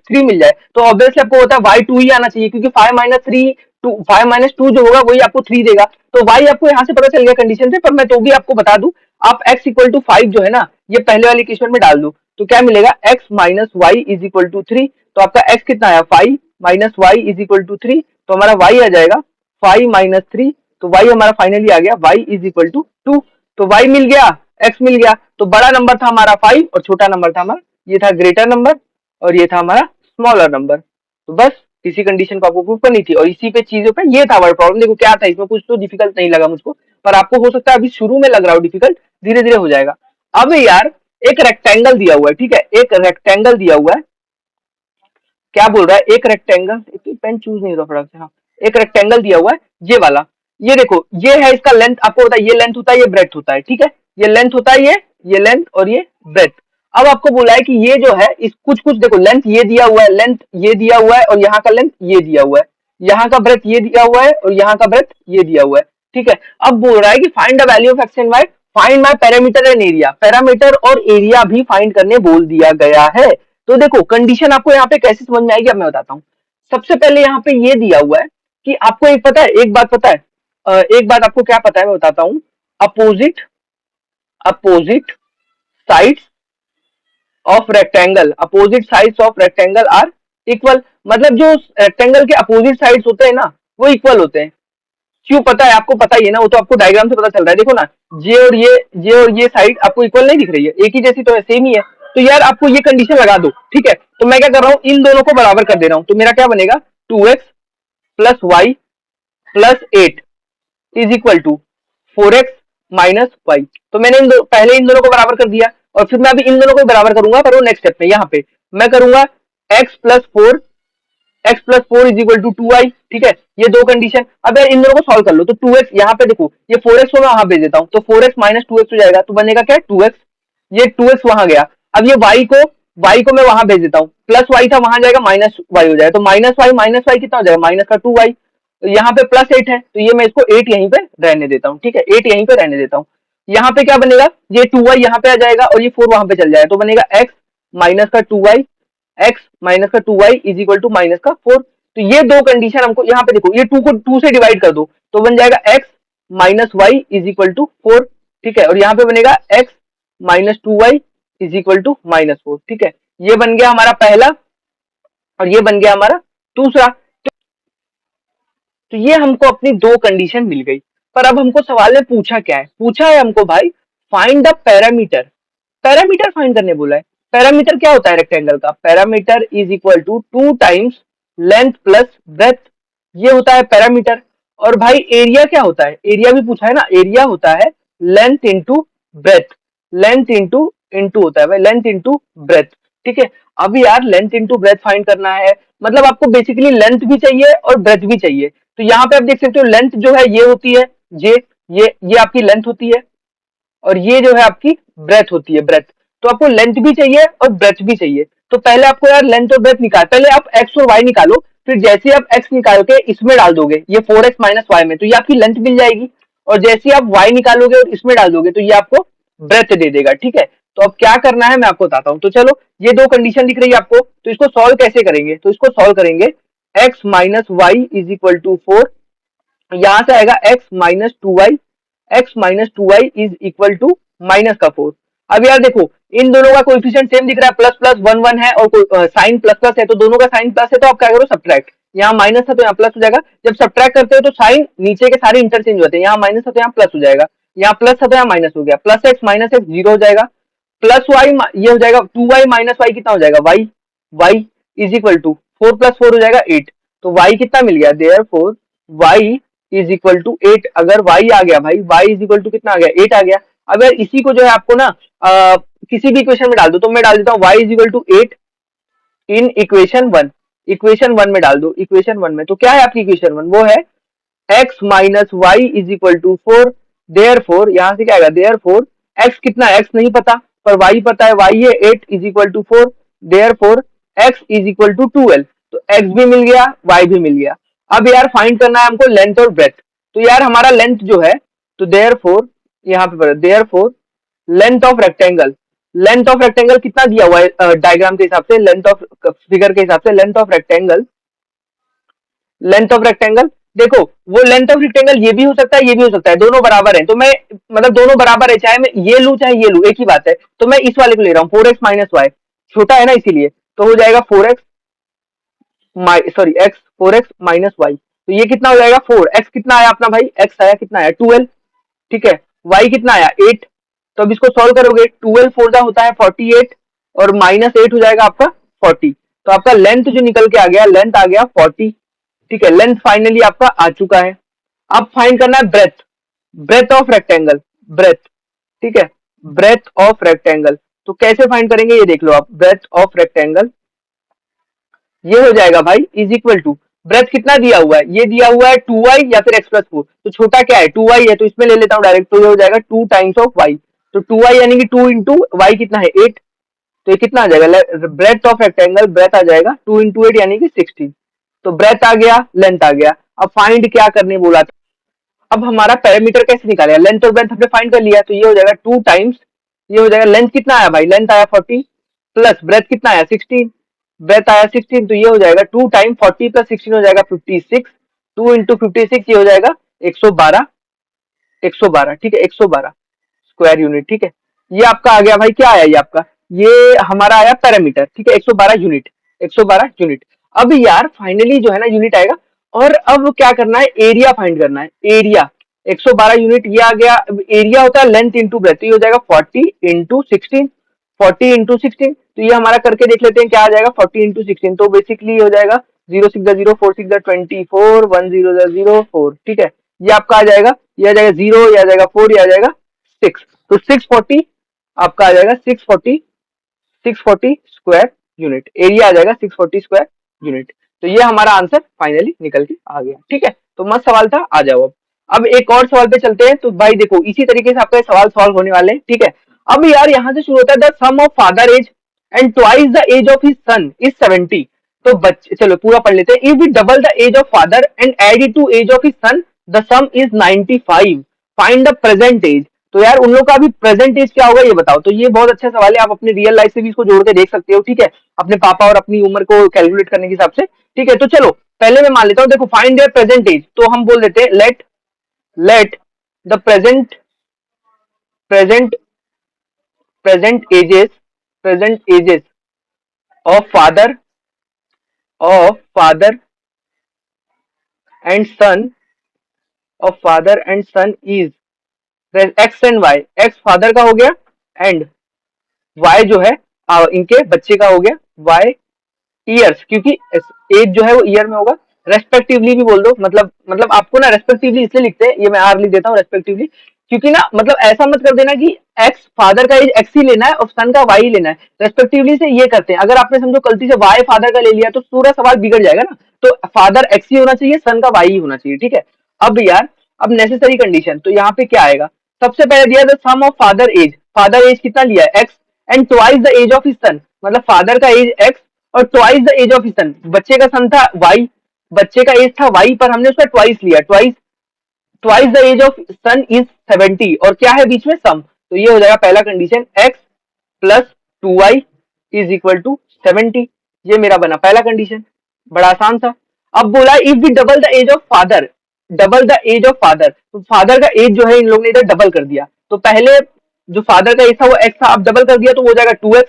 3 मिल जाए। तो ऑब्वियसली आपको होता है y2 ही आना चाहिए, क्योंकि 5 - 3 जो होगा वही आपको 3 देगा। तो y आपको यहाँ से पता चल गया कंडीशन से, पर मैं तो भी आपको बता दूं, आप x इक्वल टू 5 जो है ना, ये पहले वाली इक्वेशन में डाल दो, तो क्या मिलेगा, x minus y is equal to 3। तो आपका x कितना आया, 5 minus y is equal to 3, तो हमारा y आ जाएगा 5 माइनस 3। तो y हमारा फाइनली आ गया y इज इक्वल टू 2। तो y मिल गया, x मिल गया। तो बड़ा नंबर था हमारा 5 और छोटा नंबर था हमारा, ये था ग्रेटर नंबर और ये था हमारा स्मॉलर नंबर। तो बस इसी कंडीशन को आपको प्रूव करनी थी, और इसी पे चीजों पे ये था हमारा प्रॉब्लम। देखो क्या था इसमें, कुछ तो डिफिकल्ट नहीं लगा मुझको, पर आपको हो सकता है अभी शुरू में लग रहा हो डिफिकल्ट, धीरे धीरे हो जाएगा। अब यार एक रेक्टेंगल दिया हुआ है, ठीक है, एक रेक्टेंगल दिया हुआ है। क्या बोल रहा है, एक रेक्टेंगल, एक पेन चूज नहीं हो रहा फटाक से, हाँ, एक रेक्टेंगल दिया हुआ है ये वाला। ये देखो, ये है इसका लेंथ, आपको होता है ये लेंथ होता है, ये ब्रेथ होता है, ठीक है, ये लेंथ होता है, ये लेंथ और ये ब्रेथ। अब आपको बोला है कि ये जो है इस कुछ कुछ देखो, लेंथ ये दिया हुआ है, लेंथ ये दिया हुआ है, और यहाँ का लेंथ ये दिया हुआ है, यहाँ का ब्रेथ ये दिया हुआ है, और यहाँ का ब्रेथ ये दिया हुआ है, ठीक है। अब बोल रहा है कि find the value of x and y, find my perimeter and area. Perimeter और एरिया भी फाइंड करने बोल दिया गया है। तो देखो कंडीशन आपको यहाँ पे कैसे समझ में आएगी, अब मैं बताता हूँ। सबसे पहले यहाँ पे ये दिया हुआ है कि आपको एक पता है, एक बात पता है, एक बात आपको क्या पता है मैं बताता हूँ। Opposite opposite sides of rectangle, opposite sides of rectangle are equal. मतलब जो रेक्टेंगल के अपोजिट साइड्स होते हैं ना, वो इक्वल होते हैं। क्यों पता है आपको, पता ही है ना, वो तो आपको डायग्राम से पता चल रहा है। देखो ना, ये साइड आपको इक्वल नहीं दिख रही है, एक ही जैसी तो है, सेम ही है। तो यार आपको ये कंडीशन लगा दो, ठीक है। तो मैं क्या कर रहा हूँ, इन दोनों को बराबर कर दे रहा हूँ, तो मेरा क्या बनेगा, 2x plus y plus 8 is equal to 4x minus y. तो मैंने पहले इन दोनों को बराबर कर दिया, और फिर मैं अभी इन दोनों को बराबर करूंगा, पर वो नेक्स्ट स्टेप में। यहाँ पे मैं करूंगा x plus 4 is equal to 2y, ठीक है, ये दो कंडीशन। अब यार इन दोनों को सॉल्व कर लो, तो 2x यहाँ पे देखो, ये 4x को मैं वहां भेज देता हूँ, तो 4x माइनस 2x हो जाएगा, तो बनेगा क्या, 2x। ये 2x वहां गया, अब ये y को मैं वहां भेज देता हूँ, प्लस y था वहां जाएगा, माइनस y हो जाएगा, तो माइनस y कितना हो जाएगा, माइनस का 2y। तो यहाँ पे प्लस 8 है, तो ये मैं इसको 8 यहीं पे रहने देता हूँ, ठीक है, 8 यहीं पे रहने देता हूँ। यहाँ पे क्या बनेगा, ये 2y यहाँ पे आ जाएगा, और ये 4 वहां पे चल जाएगा, तो बनेगा x माइनस का 2y, x माइनस का 2y is equal to minus का 4। तो ये दो कंडीशन हमको यहाँ पे देखो, ये 2 को 2 से डिवाइड कर दो, तो बन जाएगा x minus y is equal to 4, ठीक है, और यहाँ पे बनेगा x minus 2y is equal to minus 4, ठीक है। ये बन गया हमारा पहला, और ये बन गया हमारा दूसरा। तो ये हमको अपनी दो कंडीशन मिल गई। पर अब हमको सवाल में पूछा क्या है, पूछा है हमको भाई find the perimeter, perimeter find करने बोला है। पैरामीटर क्या होता है रेक्टेंगल का, perimeter is equal to 2 times length plus breadth, ये होता है पैरामीटर। और भाई एरिया क्या होता है, एरिया भी पूछा है ना, एरिया होता है length into breadth, length into into होता है भाई, लेंथ इंटू ब्रेथ, ठीक है। अब यार लेंथ इंटू ब्रेथ फाइंड करना है, मतलब आपको बेसिकली लेंथ भी चाहिए और ब्रेथ भी चाहिए। तो यहाँ पे आप देख सकते हो लेंथ जो है ये होती है, ये आपकी लेंथ होती है, और ये जो है आपकी ब्रेथ होती है, ब्रेथ। तो आपको लेंथ भी चाहिए और ब्रेथ भी चाहिए। तो पहले आपको यार लेंथ और ब्रेथ निकाल, पहले आप एक्स और वाई निकालो, फिर जैसे आप एक्स निकाल के इसमें डाल दोगे, ये 4x माइनस वाई में, तो ये आपकी लेंथ मिल जाएगी। और जैसे आप वाई निकालोगे और इसमें डाल दोगे, तो ये आपको ब्रेथ दे देगा, ठीक है। तो अब क्या करना है मैं आपको बताता हूँ। तो चलो, ये दो कंडीशन दिख रही है आपको, तो इसको सॉल्व कैसे करेंगे, तो इसको सॉल्व करेंगे, x minus y is equal to 4, यहां से आएगा x minus 2y, x minus 2y is equal to minus का 4। अब यार देखो, इन दोनों का कोएफिशिएंट सेम दिख रहा है, प्लस प्लस 1 1 है, और साइन प्लस प्लस है, तो दोनों का साइन प्लस है, तो आप क्या करो सब्ट्रैक्ट, यहाँ माइनस था तो यहाँ प्लस हो जाएगा। जब सब्ट्रैक्ट करते हो तो साइन नीचे के सारे इंटरचेंज होते हैं, यहाँ माइनस था तो यहाँ प्लस हो जाएगा, यहाँ प्लस था तो यहाँ माइनस हो गया, plus x minus x zero हो जाएगा, प्लस वाई ये हो जाएगा 2y माइनस वाई कितना हो जाएगा, y, y is equal to 4 plus 4 हो जाएगा 8। तो वाई कितना मिल गया, therefore y is equal to 8। अगर y आ गया भाई, y इज इक्वल टू कितना आ गया, 8 आ गया। अब यार इसी को जो है आपको ना किसी भी इक्वेशन में डाल दो, तो मैं डाल देता हूँ y is equal to 8 in equation 1, equation 1 में डाल दो, इक्वेशन 1 में। तो क्या है आपकी इक्वेशन 1, वो है x minus y is equal to 4, therefore यहां से क्या आएगा, देयरफॉर x कितना है, x नहीं पता पर y पता है, y है 8 is equal to 4, therefore x is equal to 12। तो x भी मिल गया, y भी मिल गया। अब यार फाइंड करना है हमको लेंथ और ब्रेथ। तो यार हमारा लेंथ जो है तो देयरफॉर, यहाँ पे देयरफॉर लेंथ ऑफ रेक्टेंगल कितना दिया हुआ है डायग्राम के हिसाब से, लेंथ ऑफ फिगर के हिसाब से लेंथ ऑफ रेक्टेंगल देखो, वो लेंथ ऑफ रेक्टेंगल ये भी हो सकता है, ये भी हो सकता है, दोनों बराबर है, तो मैं मतलब दोनों बराबर है, चाहे मैं ये लूं चाहे ये लूं, एक ही बात है, तो मैं इस वाले को ले रहा हूँ 4x माइनस वाई, छोटा है ना इसीलिए, तो हो जाएगा 4x sorry x 4x minus y, तो ये कितना हो जाएगा 4x कितना आया अपना भाई, x आया कितना आया 12, ठीक है, y कितना आया 8, तो अब इसको सॉल्व करोगे 12 फोर जा होता है 48 और माइनस 8 हो जाएगा आपका 40, तो आपका लेंथ जो निकल के आ गया, लेंथ आ गया 40, ठीक है, लेंथ फाइनली आपका आ चुका है। अब फाइंड करना है breadth, breadth of rectangle, breadth, ठीक है, ब्रेथ ऑफ रेक्टेंगल, तो कैसे फाइंड करेंगे ये देख लो आप, ब्रेथ ऑफ रेक्टेंगल ये हो जाएगा भाई इज इक्वल टू, ब्रेथ कितना दिया हुआ है, ये दिया हुआ है 2y या फिर x प्लस 4, तो छोटा क्या है 2y है, तो इसमें ले लेता हूँ डायरेक्ट, तो ये हो जाएगा 2 टाइम्स ऑफ y, तो 2y यानी कि 2 इंटू वाई कितना है 8, तो ये कितना आ जाएगा ब्रेथ ऑफ रेक्टेंगल, ब्रेथ आ जाएगा 2 इंटू 8 यानी कि 16, तो ब्रेथ आ गया, लेंथ आ गया। अब फाइंड क्या करने बोला था, अब हमारा पैरामीटर कैसे निकालेगा, लेंथ और ब्रेथ हमने फाइंड कर लिया, तो ये हो जाएगा 2 टाइम्स, ये हो जाएगा लेंथ कितना आया भाई, लेंथ आया 40 प्लस ब्रेथ कितना आया 16, ब्रेथ आया 16, तो ये हो जाएगा 2 टाइम 40 प्लस 16 हो जाएगा 56, 2 इंटू 56 ये हो जाएगा 112, 112, ठीक है 112 स्क्वायर यूनिट, ठीक है, ये आपका आ गया भाई, क्या आया ये आपका, ये हमारा आया पैरामीटर, ठीक है 112 यूनिट, 112 यूनिट। अब यार फाइनली जो है ना यूनिट आएगा, और अब क्या करना है, एरिया फाइंड करना है, एरिया 112 यूनिट ये आ गया, एरिया होता है लेंथ इंटू ब्रेथ, तो ये हो जाएगा 40 इंटू 16, 40 इंटू 16, तो ये हमारा करके देख लेते हैं क्या आ जाएगा 40 इंटू 16, तो बेसिकली हो जाएगा 0 6 0 4 6 24 1 0 0 4, ठीक है, ये आपका आ जाएगा, ये आ जाएगा 0, ये आ जाएगा 4, ये आ जाएगा 6, तो 640 आपका आ जाएगा 640 स्क्वायर यूनिट, एरिया आ जाएगा 640 स्क्वायर यूनिट, तो ये हमारा आंसर फाइनली निकल के आ गया, ठीक है, तो मस्त सवाल था, आ जाओ अब एक और सवाल पे चलते हैं, तो भाई देखो इसी तरीके से आपका सवाल सॉल्व होने वाले हैं, ठीक है। अब यार यहाँ से शुरू होता है, the sum of father age and twice the age of his son is 70, तो बच्चे चलो पूरा पढ़ लेते हैं, if we double the age of father and add it to age of his son the sum is 95, find the present age, तो यार उन लोग का अभी प्रेजेंट एज क्या होगा ये बताओ, तो ये बहुत अच्छा सवाल है, आप अपने रियल लाइफ से भी इसको जोड़ के देख सकते हो, ठीक है, अपने पापा और अपनी उम्र को कैलकुलेट करने के हिसाब से, ठीक है, तो चलो पहले मैं मान लेता हूँ, देखो फाइंड देयर प्रेजेंट एज, तो हम बोल देते हैं let the present present ages of father and son is x and y, x father का हो गया एंड वाई जो है इनके बच्चे का हो गया, वाई ईयर्स, क्योंकि एज जो है वो ईयर में होगा, रेस्पेक्टिवली भी बोल दो, मतलब आपको ना रेस्पेक्टिवली इसलिए लिखते हैं, ये मैं आर लिख देता हूँ रेस्पेक्टिवली, क्योंकि ना मतलब ऐसा मत कर देना कि एक्स फादर का एज एक्स ही लेना है और सन का वाई लेना है, रेस्पेक्टिवली से ये करते हैं, अगर आपने समझो गलती से वाई फादर का ले लिया तो पूरा सवाल बिगड़ जाएगा ना, तो फादर एक्स ही होना चाहिए, सन का वाई ही होना चाहिए, ठीक है। अब यार अब नेसेसरी कंडीशन, तो यहाँ पे क्या आएगा, सबसे पहले दिया the sum of father age कितना लिया है x and twice the age of his son, मतलब फादर का एज एक्स और twice the age of his son, बच्चे का सन था वाई, बच्चे का एज था वाई पर हमने उसका ट्वाइस लिया, twice the age of son is 70, और क्या है बीच में सम, तो ये हो जाएगा पहला condition, x plus 2y is equal to 70, ये मेरा बना पहला कंडीशन, बड़ा आसान था। अब बोला if we double the age of father, तो फादर का एज जो है इन लोगों ने इधर डबल कर दिया, तो पहले जो फादर का एज था वो एक्स था, अब डबल कर दिया तो वो हो जाएगा 2x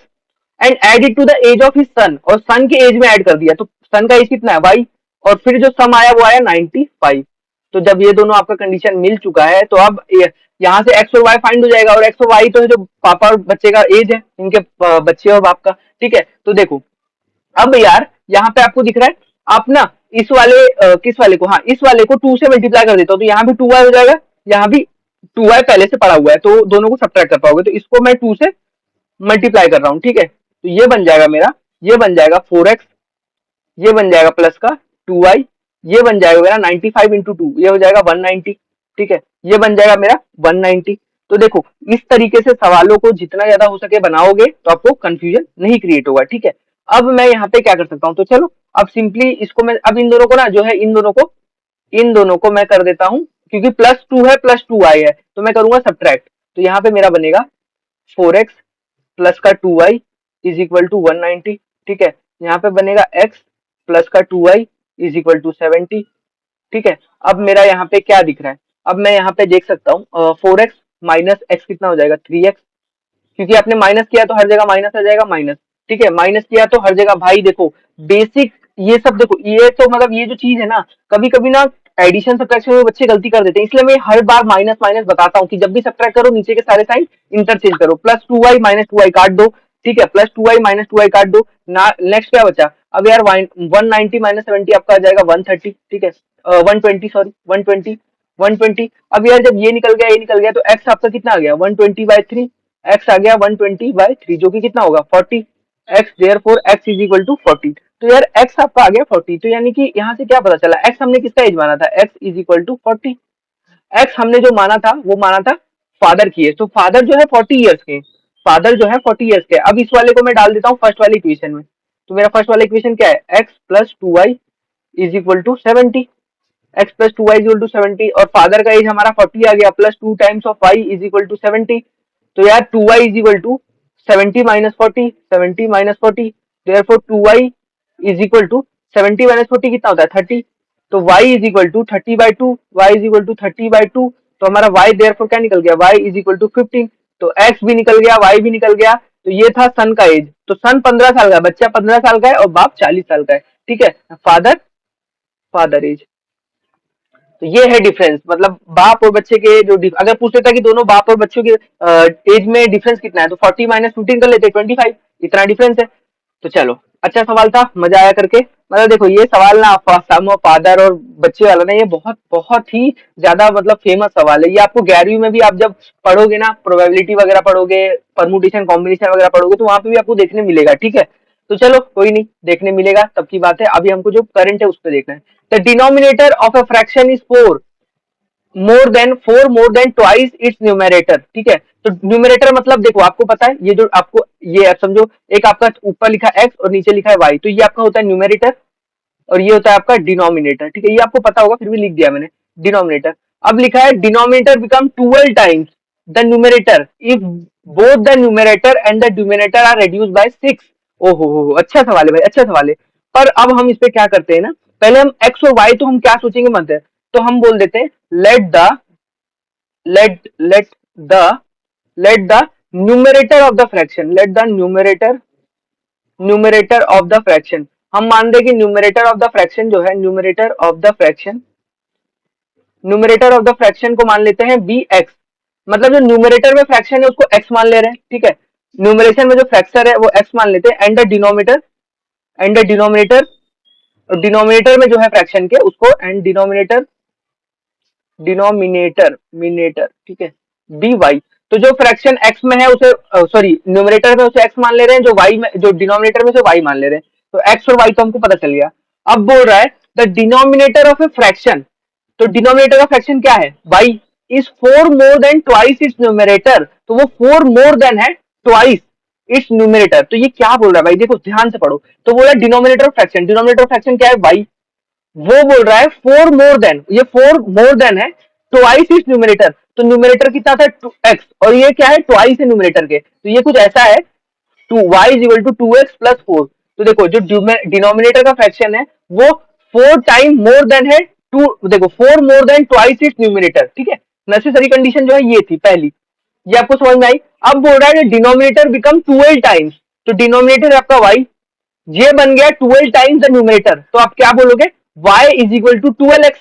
and add it to the age of his son, और सन के एज में ऐड कर दिया, तो सन का एज कितना है y, और फिर जो सम आया वो आया 95, तो जब ये दोनों आपका कंडीशन मिल चुका है, तो अब यहाँ से x और y फाइंड हो जाएगा, और x और y तो है जो पापा और बच्चे का एज है, इनके बच्चे और बाप का, ठीक है, तो देखो अब यार यहाँ पे आपको दिख रहा है, आप ना इस वाले किस वाले को, हाँ इस वाले को 2 से मल्टीप्लाई कर देता हूँ, तो यहाँ भी 2y हो जाएगा, यहाँ भी 2y पहले से पड़ा हुआ है, तो दोनों को सब्ट्रैक्ट कर पाओगे, तो इसको मैं 2 से मल्टीप्लाई कर रहा हूँ, ठीक है, तो ये बन जाएगा मेरा, ये बन जाएगा 4x, ये बन जाएगा प्लस का 2y, ये बन जाएगा मेरा 95 इंटू 2, ये हो जाएगा 190, ठीक है, ये बन जाएगा मेरा 190, तो देखो इस तरीके से सवालों को जितना ज्यादा हो सके बनाओगे तो आपको कंफ्यूजन नहीं क्रिएट होगा, ठीक है। अब मैं यहाँ पे क्या कर सकता हूँ, तो चलो अब सिंपली इसको मैं अब इन दोनों को ना जो है इन दोनों को मैं कर देता हूँ क्योंकि +2 है +2y है, तो मैं करूंगा सब्ट्रैक्ट। तो यहाँ पे मेरा बनेगा 4x प्लस का 2y इज इक्वल टू 190। ठीक है, यहाँ पे बनेगा x प्लस का 2y इज इक्वल टू 70। ठीक है, अब मेरा यहाँ पे क्या दिख रहा है, अब मैं यहाँ पे देख सकता हूँ 4x माइनस एक्स कितना हो जाएगा 3x, क्योंकि आपने माइनस किया तो हर जगह माइनस आ जाएगा माइनस। ठीक है, माइनस किया तो हर जगह भाई देखो बेसिक ये सब देखो, ये तो मतलब ये जो चीज है ना, कभी कभी ना एडिशन सब्ट्रैक्शन में बच्चे गलती कर देते हैं, इसलिए मैं हर बार माइनस माइनस बताता हूँ कि जब भी सब्ट्रैक्ट करो नीचे के सारे साइन इंटरचेंज करो। +2y माइनस 2y काट दो। ठीक है, +2y माइनस 2y काट दो ना, नेक्स्ट क्या बचा अब यार 190 माइनस 70 आपका आ जाएगा 130। ठीक है, 120 सॉरी 120 120। अब यार जब ये निकल गया ये निकल गया तो x आपका कितना आ गया 120/3, x आ गया 120/3 जो कि कितना होगा 40। x therefore x is equal to 40। तो यार x आपका आ गया 40, तो यानी कि यहाँ से क्या पता चला x हमने किसका एज माना था, x is equal to 40। x हमने जो माना था वो माना था फादर की एज, तो फादर जो है 40 ईयर्स के, फादर जो है 40 ईयर्स के। अब इस वाले को मैं डाल देता हूँ फर्स्ट वाले इक्वेशन में। तो मेरा फर्स्ट वाला इक्वेशन क्या है, x plus 2y is equal to 70। x plus 2y is equal to 70 और फादर का एज हमारा 40 आ गया, plus 2 times of y is equal to 70। तो यार 2y is equal to 70 minus 40, 70 minus 40, therefore 2y is equal to 70 minus 40 कितना होता है 30। तो y is equal to 30/2, y is equal to 30/2। तो हमारा y देयरफॉर क्या निकल गया, y इज इक्वल टू 15। तो x भी निकल गया y भी निकल गया। तो ये था सन का एज, तो सन 15 साल का, बच्चा 15 साल का है और बाप 40 साल का है। ठीक है, फादर फादर एज। तो ये है डिफरेंस, मतलब बाप और बच्चे के जो अगर पूछ लेता कि दोनों बाप और बच्चों के एज में डिफरेंस कितना है, तो 40 माइनस 15 कर लेते 25, इतना डिफरेंस है। तो चलो अच्छा सवाल था, मजा आया करके। मतलब देखो ये सवाल ना सम ऑफ फादर और बच्चे वाला ना, ये बहुत बहुत ही ज्यादा मतलब फेमस सवाल है। ये आपको 11वीं में भी आप जब पढ़ोगे ना, प्रोबेबिलिटी वगैरह पढ़ोगे, परमुटेशन कॉम्बिनेशन वगैरह पढ़ोगे, तो वहां पे भी आपको देखने मिलेगा। ठीक है, तो चलो कोई नहीं, देखने मिलेगा तब की बात है, अभी हमको जो करंट है उस पर देखना है। The denominator of a fraction is 4 more than twice its numerator. ठीक है, तो न्यूमरेटर मतलब देखो आपको पता है, ये जो आपको ये आप समझो, एक आपका ऊपर लिखा x और नीचे लिखा है y, तो ये आपका होता है न्यूमरेटर और ये होता है आपका डिनोमिनेटर। ठीक है, ये आपको पता होगा फिर भी लिख दिया मैंने डिनोमिनेटर। अब लिखा है denominator become 12 times the numerator if both the numerator and the denominator are reduced by 6। ओहो हो, अच्छा सवाल है भाई, अच्छा सवाल है। पर अब हम इस पे क्या करते हैं ना, पहले हम x और y तो हम क्या सोचेंगे मत है, तो हम बोल देते हैं let the let let the let the numerator of the fraction, let the numerator of the fraction, हम मान दे कि न्यूमरेटर ऑफ द फ्रैक्शन जो है, numerator of the fraction, numerator of the fraction को मान लेते हैं बी एक्स। मतलब जो न्यूमरेटर में फ्रैक्शन है उसको एक्स मान ले रहे हैं। ठीक है, न्यूमरेशन में जो फ्रैक्शन है वो एक्स मान लेते हैं, एंड द डिनोमिनेटर, डिनोमिनेटर में जो है फ्रैक्शन के उसको एंड डिनोमिनेटर मिनेटर। ठीक है, डी वाई। तो जो फ्रैक्शन एक्स में है उसे सॉरी न्यूमरेटर में उसे एक्स मान ले रहे हैं, जो वाई में जो डिनोमिनेटर में उसे वाई मान ले रहे हैं। तो एक्स और वाई तो हमको पता चल गया। अब बोल रहा है the denominator of a fraction, तो डिनोमिनेटर का फ्रैक्शन क्या है y, is 4 more than twice its numerator. तो वो 4 मोर देन है ट्वाइस इट्स न्यूमरेटर। तो ये क्या बोल रहा है भाई, देखो ध्यान से पढ़ो। तो बोला डिनोमिनेटर फ्रैक्शन, डिनोमिनेटर फ्रैक्शन क्या है वाई, वो बोल रहा है 4 मोर देन, ये 4 मोर देन है ट्वाइस इस न्यूमरेटर। तो न्यूमरेटर कितना था x और ये क्या है ट्वाइस है न्यूमरेटर के, तो ये कुछ ऐसा है y is equal to 2x+4। तो देखो जो डिनोमिनेटर का फ्रैक्शन है वो 4 टाइम मोर देन है टू, देखो 4 more than twice its numerator. ठीक है, नेसेसरी कंडीशन जो है ये थी पहली, ये आपको समझ में आई। अब बोल रहा है डिनोमिनेटर बिकम 12 टाइम्स, तो डिनोमिनेटर आपका y, ये बन गया 12 टाइम्स द न्यूमरेटर। तो आप क्या बोलोगे y is equal to 12x,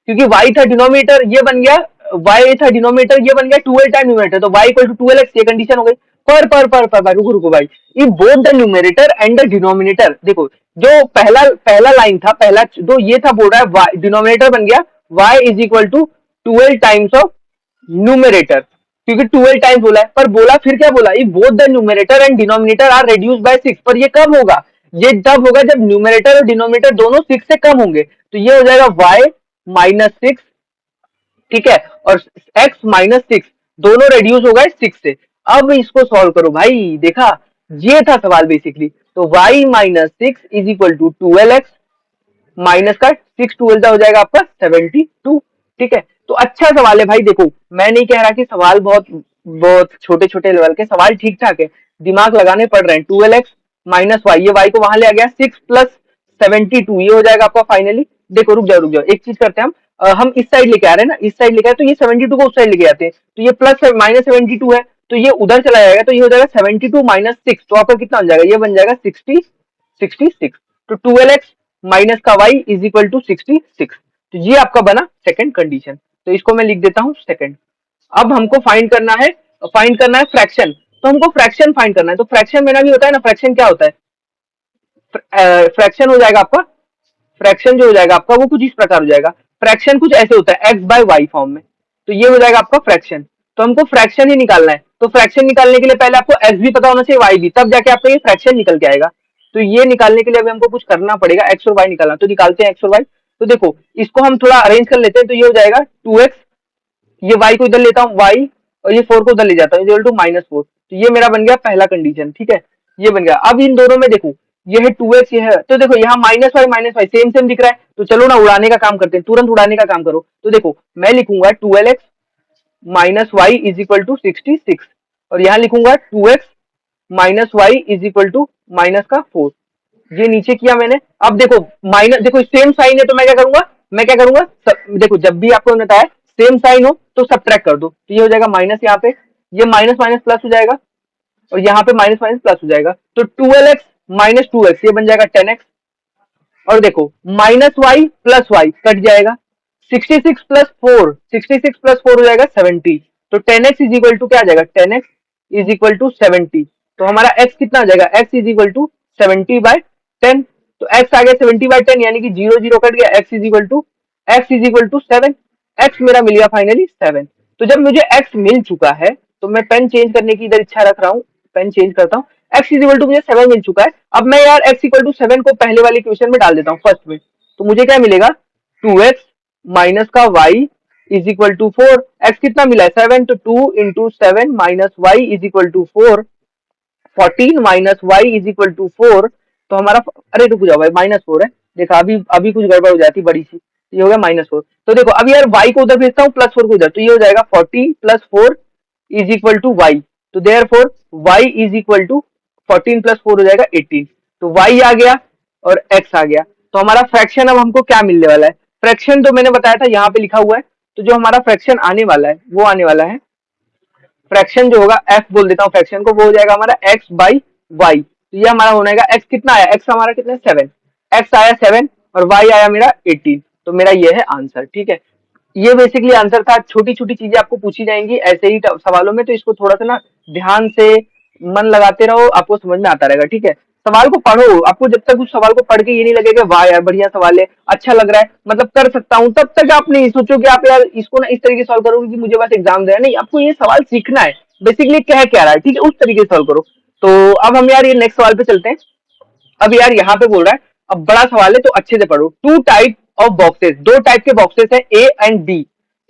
क्योंकि y था डिनोमिनेटर, ये बन गया y था डिनोमिनेटर, ये बन गया 12 टाइम न्यूमरेटर, तो y इक्वल टू 12x, ये कंडीशन हो गई। पर रुको रुको भाई, if both the numerator and the denominator, देखो जो पहला पहला लाइन था, पहला जो ये था बोल रहा है डिनोमिनेटर बन गया y is equal to 12 times of numerator, क्योंकि 12 टाइम्स बोला है। पर बोला फिर क्या बोला, if both the numerator and denominator are reduced by 6। पर ये कब होगा, ये तब होगा जब न्यूमरेटर और डिनोमिनेटर दोनों 6 से कम होंगे। तो ये हो जाएगा y माइनस 6। ठीक है, और x माइनस 6 दोनों रिड्यूस हो गए 6 से। अब इसको सॉल्व करो भाई, देखा ये था सवाल बेसिकली। तो y minus 6 is equal to 12x minus का 6 12 हो जाएगा आपका 72। ठीक है, तो अच्छा सवाल है भाई। देखो मैं नहीं कह रहा कि सवाल बहुत बहुत छोटे छोटे लेवल के सवाल, ठीक ठाक है, दिमाग लगाने पड़ रहे हैं। 12x माइनस वाई, ये वाई को वहां ले आ गया, 6 + 72 ये हो जाएगा आपका फाइनली। देखो रुक जाओ, एक चीज करते हैं हम, हम इस साइड लेके आ रहे हैं ना, इस साइड लेके आए तो ये 72 को उस साइड लेके आते हैं, तो ये प्लस माइनस 72 है, तो ये उधर चला जाएगा, तो ये हो जाएगा 72 माइनस 6, तो आपका कितना हो जाएगा, ये बन जाएगा 66। तो 12x माइनस का y इज इक्वल टू 66। तो ये आपका बना सेकंड कंडीशन, तो इसको मैं लिख देता हूं सेकंड। अब हमको फाइंड करना है फ्रैक्शन, तो हमको फ्रैक्शन फाइंड करना है। तो फ्रैक्शन में ना भी होता है ना, फ्रैक्शन क्या होता है, फ्रैक्शन हो जाएगा आपका, फ्रैक्शन जो हो जाएगा आपका वो कुछ इस प्रकार हो जाएगा। फ्रैक्शन कुछ ऐसे होता है, एक्स बाय वाई फॉर्म में, तो ये हो जाएगा आपका फ्रैक्शन। तो हमको फ्रैक्शन ही निकालना है, तो फ्रैक्शन निकालने के लिए पहले आपको एक्स भी पता होना चाहिए, वाई भी, तब जाके आपका ये फ्रैक्शन निकल के आएगा। तो ये निकालने के लिए अभी हमको कुछ करना पड़ेगा, एक्स और वाई निकालना, तो निकालते हैं एक्स और वाई। तो देखो इसको हम थोड़ा अरेंज कर लेते हैं, तो ये हो जाएगा 2x, ये y को इधर लेता हूँ y, और ये 4 को उधर ले जाता हूँ, इक्वल टू -4। तो ये मेरा बन गया पहला कंडीशन, ठीक है, ये बन गया। अब इन दोनों में देखो, ये है 2x, ये है, तो देखो यहाँ -y सेम सेम दिख रहा है, तो चलो ना उड़ाने का काम करते हैं, तुरंत उड़ाने का काम करो। तो देखो मैं लिखूंगा 12x minus y is equal to 66, और यहाँ लिखूंगा 2x minus y is equal to -4। ये नीचे किया मैंने। अब देखो माइनस, देखो सेम साइन है, तो मैं क्या करूंगा देखो जब भी आपको बताया सेम साइन हो तो सब्ट्रैक्ट कर दो, तो ये हो जाएगा माइनस, यहाँ पे ये माइनस माइनस प्लस हो जाएगा, और यहाँ पे माइनस माइनस प्लस हो जाएगा, तो 12x माइनस 2x ये बन जाएगा 10x। और देखो minus y plus y cut जाएगा, 66 प्लस 4 हो जाएगा 70, तो 10x इज इक्वल टू क्या आ जाएगा, 10x इज इक्वल टू 70। तो हमारा x कितना आ जाएगा, x इज इक्वल टू 70/10। तो x आ गया 70/10, यानी कि 0 0 कट गया, x is equal to 7, x मेरा मिल गया फाइनली 7। तो जब मुझे x मिल चुका है, तो मैं पेन चेंज करने की इधर इच्छा रख रहा हूँ, पेन चेंज करता हूँ। x इज इक्वल टू मुझे 7 मिल चुका है, अब मैं यार x इक्वल टू 7 को पहले वाली इक्वेशन में डाल देता हूँ फर्स्ट में, तो मुझे क्या मिलेगा, 2x माइनस का y is equal to 4, x कितना मिला है 7, तो 2 into 7 minus y is equal to 4, 14 minus y is equal to 4। तो हमारा, अरे रुक जाओ भाई, -4 है, देखा अभी अभी कुछ गड़बड़ हो जाती बड़ी सी, ये हो गया -4। तो देखो अब यार y को उधर भेजता हूँ, +4 को उधर, तो ये हो जाएगा 40 + 4 इज इक्वल टू y। तो therefore y is equal to 14 + 4 हो जाएगा 18। तो y आ गया और x आ गया। तो हमारा फ्रैक्शन अब हमको क्या मिलने वाला है, फ्रैक्शन तो मैंने बताया था यहाँ पे लिखा हुआ है, तो जो हमारा फ्रैक्शन आने वाला है वो आने वाला है, फ्रैक्शन जो होगा f बोल देता हूँ फ्रैक्शन को, वो हो जाएगा हमारा x बाई वाई। तो ये हमारा होने का x कितना आया, x हमारा कितना 7, x आया 7 और y आया मेरा 18। तो मेरा ये है आंसर, ठीक है। ये बेसिकली आंसर था। छोटी छोटी चीजें आपको पूछी जाएंगी ऐसे ही सवालों में, तो इसको थोड़ा सा ना ध्यान से मन लगाते रहो, आपको समझ में आता रहेगा, ठीक है। सवाल को पढ़ो, आपको जब तक उस सवाल को पढ़ के ये नहीं लगेगा वाह यार बढ़िया सवाल है, अच्छा लग रहा है, मतलब कर सकता हूँ, तब तक आप नहीं सोचो कि आप यार इसको ना इस तरीके से सॉल्व करोगे कि मुझे बस एग्जाम देना, नहीं, आपको ये सवाल सीखना है बेसिकली कह क्या रहा है, ठीक है, उस तरीके से सॉल्व करो। तो अब हम यार ये नेक्स्ट सवाल पे चलते हैं। अब यार यहाँ पे बोल रहा है, अब बड़ा सवाल है तो अच्छे से पढ़ो। 2 टाइप ऑफ बॉक्सेस, 2 टाइप के बॉक्सेस है ए एंड बी,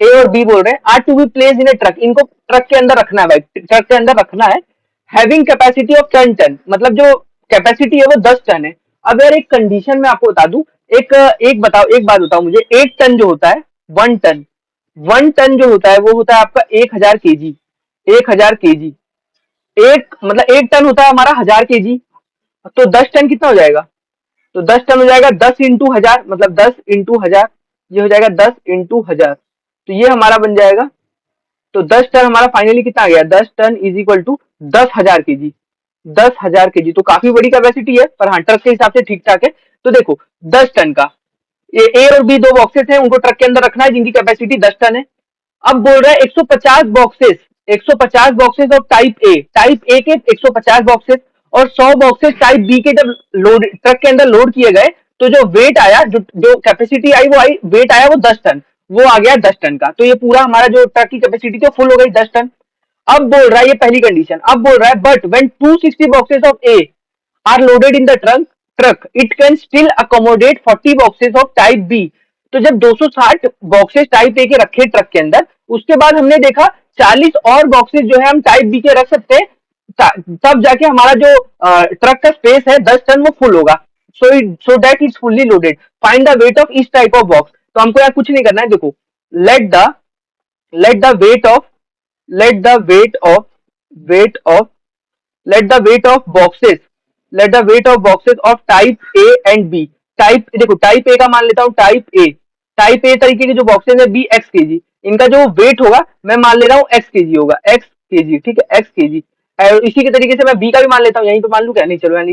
ए और बी बोल रहे हैं, are to be place in a truck, इनको ट्रक के अंदर रखना है भाई, ट्रक के अंदर रखना है, हैविंग कैपेसिटी ऑफ 10 टन, मतलब जो कैपेसिटी है वो 10 टन है। अब यार एक कंडीशन में आपको बता दूं, एक एक बात बताओ मुझे, 1 टन जो होता है, 1 टन जो होता है वो होता है आपका 1000 केजी, 1000 केजी, एक मतलब 1 टन होता है हमारा 1000 केजी, तो 10 टन कितना हो जाएगा, तो 10 टन हो जाएगा 10 × 1000, मतलब 10 × 1000, ये हो जाएगा 10 × 1000, तो ये हमारा बन जाएगा। तो 10 टन हमारा फाइनली कितना आ गया, 10 ton is equal to 10,000 KG, 10,000 KG, तो काफी बड़ी कैपेसिटी है, पर हाँ ट्रक के हिसाब से ठीक ठाक है। तो देखो 10 टन का, ये ए और बी 2 बॉक्सेस हैं, उनको ट्रक के अंदर रखना है जिनकी कैपेसिटी 10 टन है। अब बोल रहा है 150 boxes, 150 boxes of type A के 150 बॉक्सेस और 100 बॉक्सेस टाइप बी के जब लोड ट्रक के अंदर लोड किए गए, तो जो वेट आया, जो कैपेसिटी आई वो आई, वेट आया वो 10 टन, वो आ गया 10 टन का। तो ये पूरा हमारा जो ट्रक की कैपेसिटी थी फुल हो गई 10 टन। अब बोल रहा है, ये पहली कंडीशन, अब बोल रहा है but when 260 boxes of A are loaded in the truck it can still accommodate 40 boxes of type B. तो जब 260 बॉक्सेस टाइप ए के रखे ट्रक के अंदर, उसके बाद हमने देखा 40 और बॉक्सेस जो है हम टाइप बी के रख सकते हैं, तब जाके हमारा जो ट्रक का स्पेस है 10 टन वो फुल होगा। So that is fully loaded, find the weight of इस टाइप ऑफ बॉक्स। तो हमको यार कुछ नहीं करना है, देखो let the let the weight of let the weight of let the weight of boxes let the weight of boxes of type A and B। Type देखो, टाइप ए का मान लेता हूँ, टाइप ए तरीके के जो बॉक्सेस है B x के जी, इनका जो वेट होगा मैं मान ले रहा हूँ एक्स के जी होगा, एक्स के जी, ठीक है, एक्स के जी। और इसी के तरीके से मैं बी का भी मान लेता हूँ, यहीं पे मान लू क्या, नहीं चलो यानी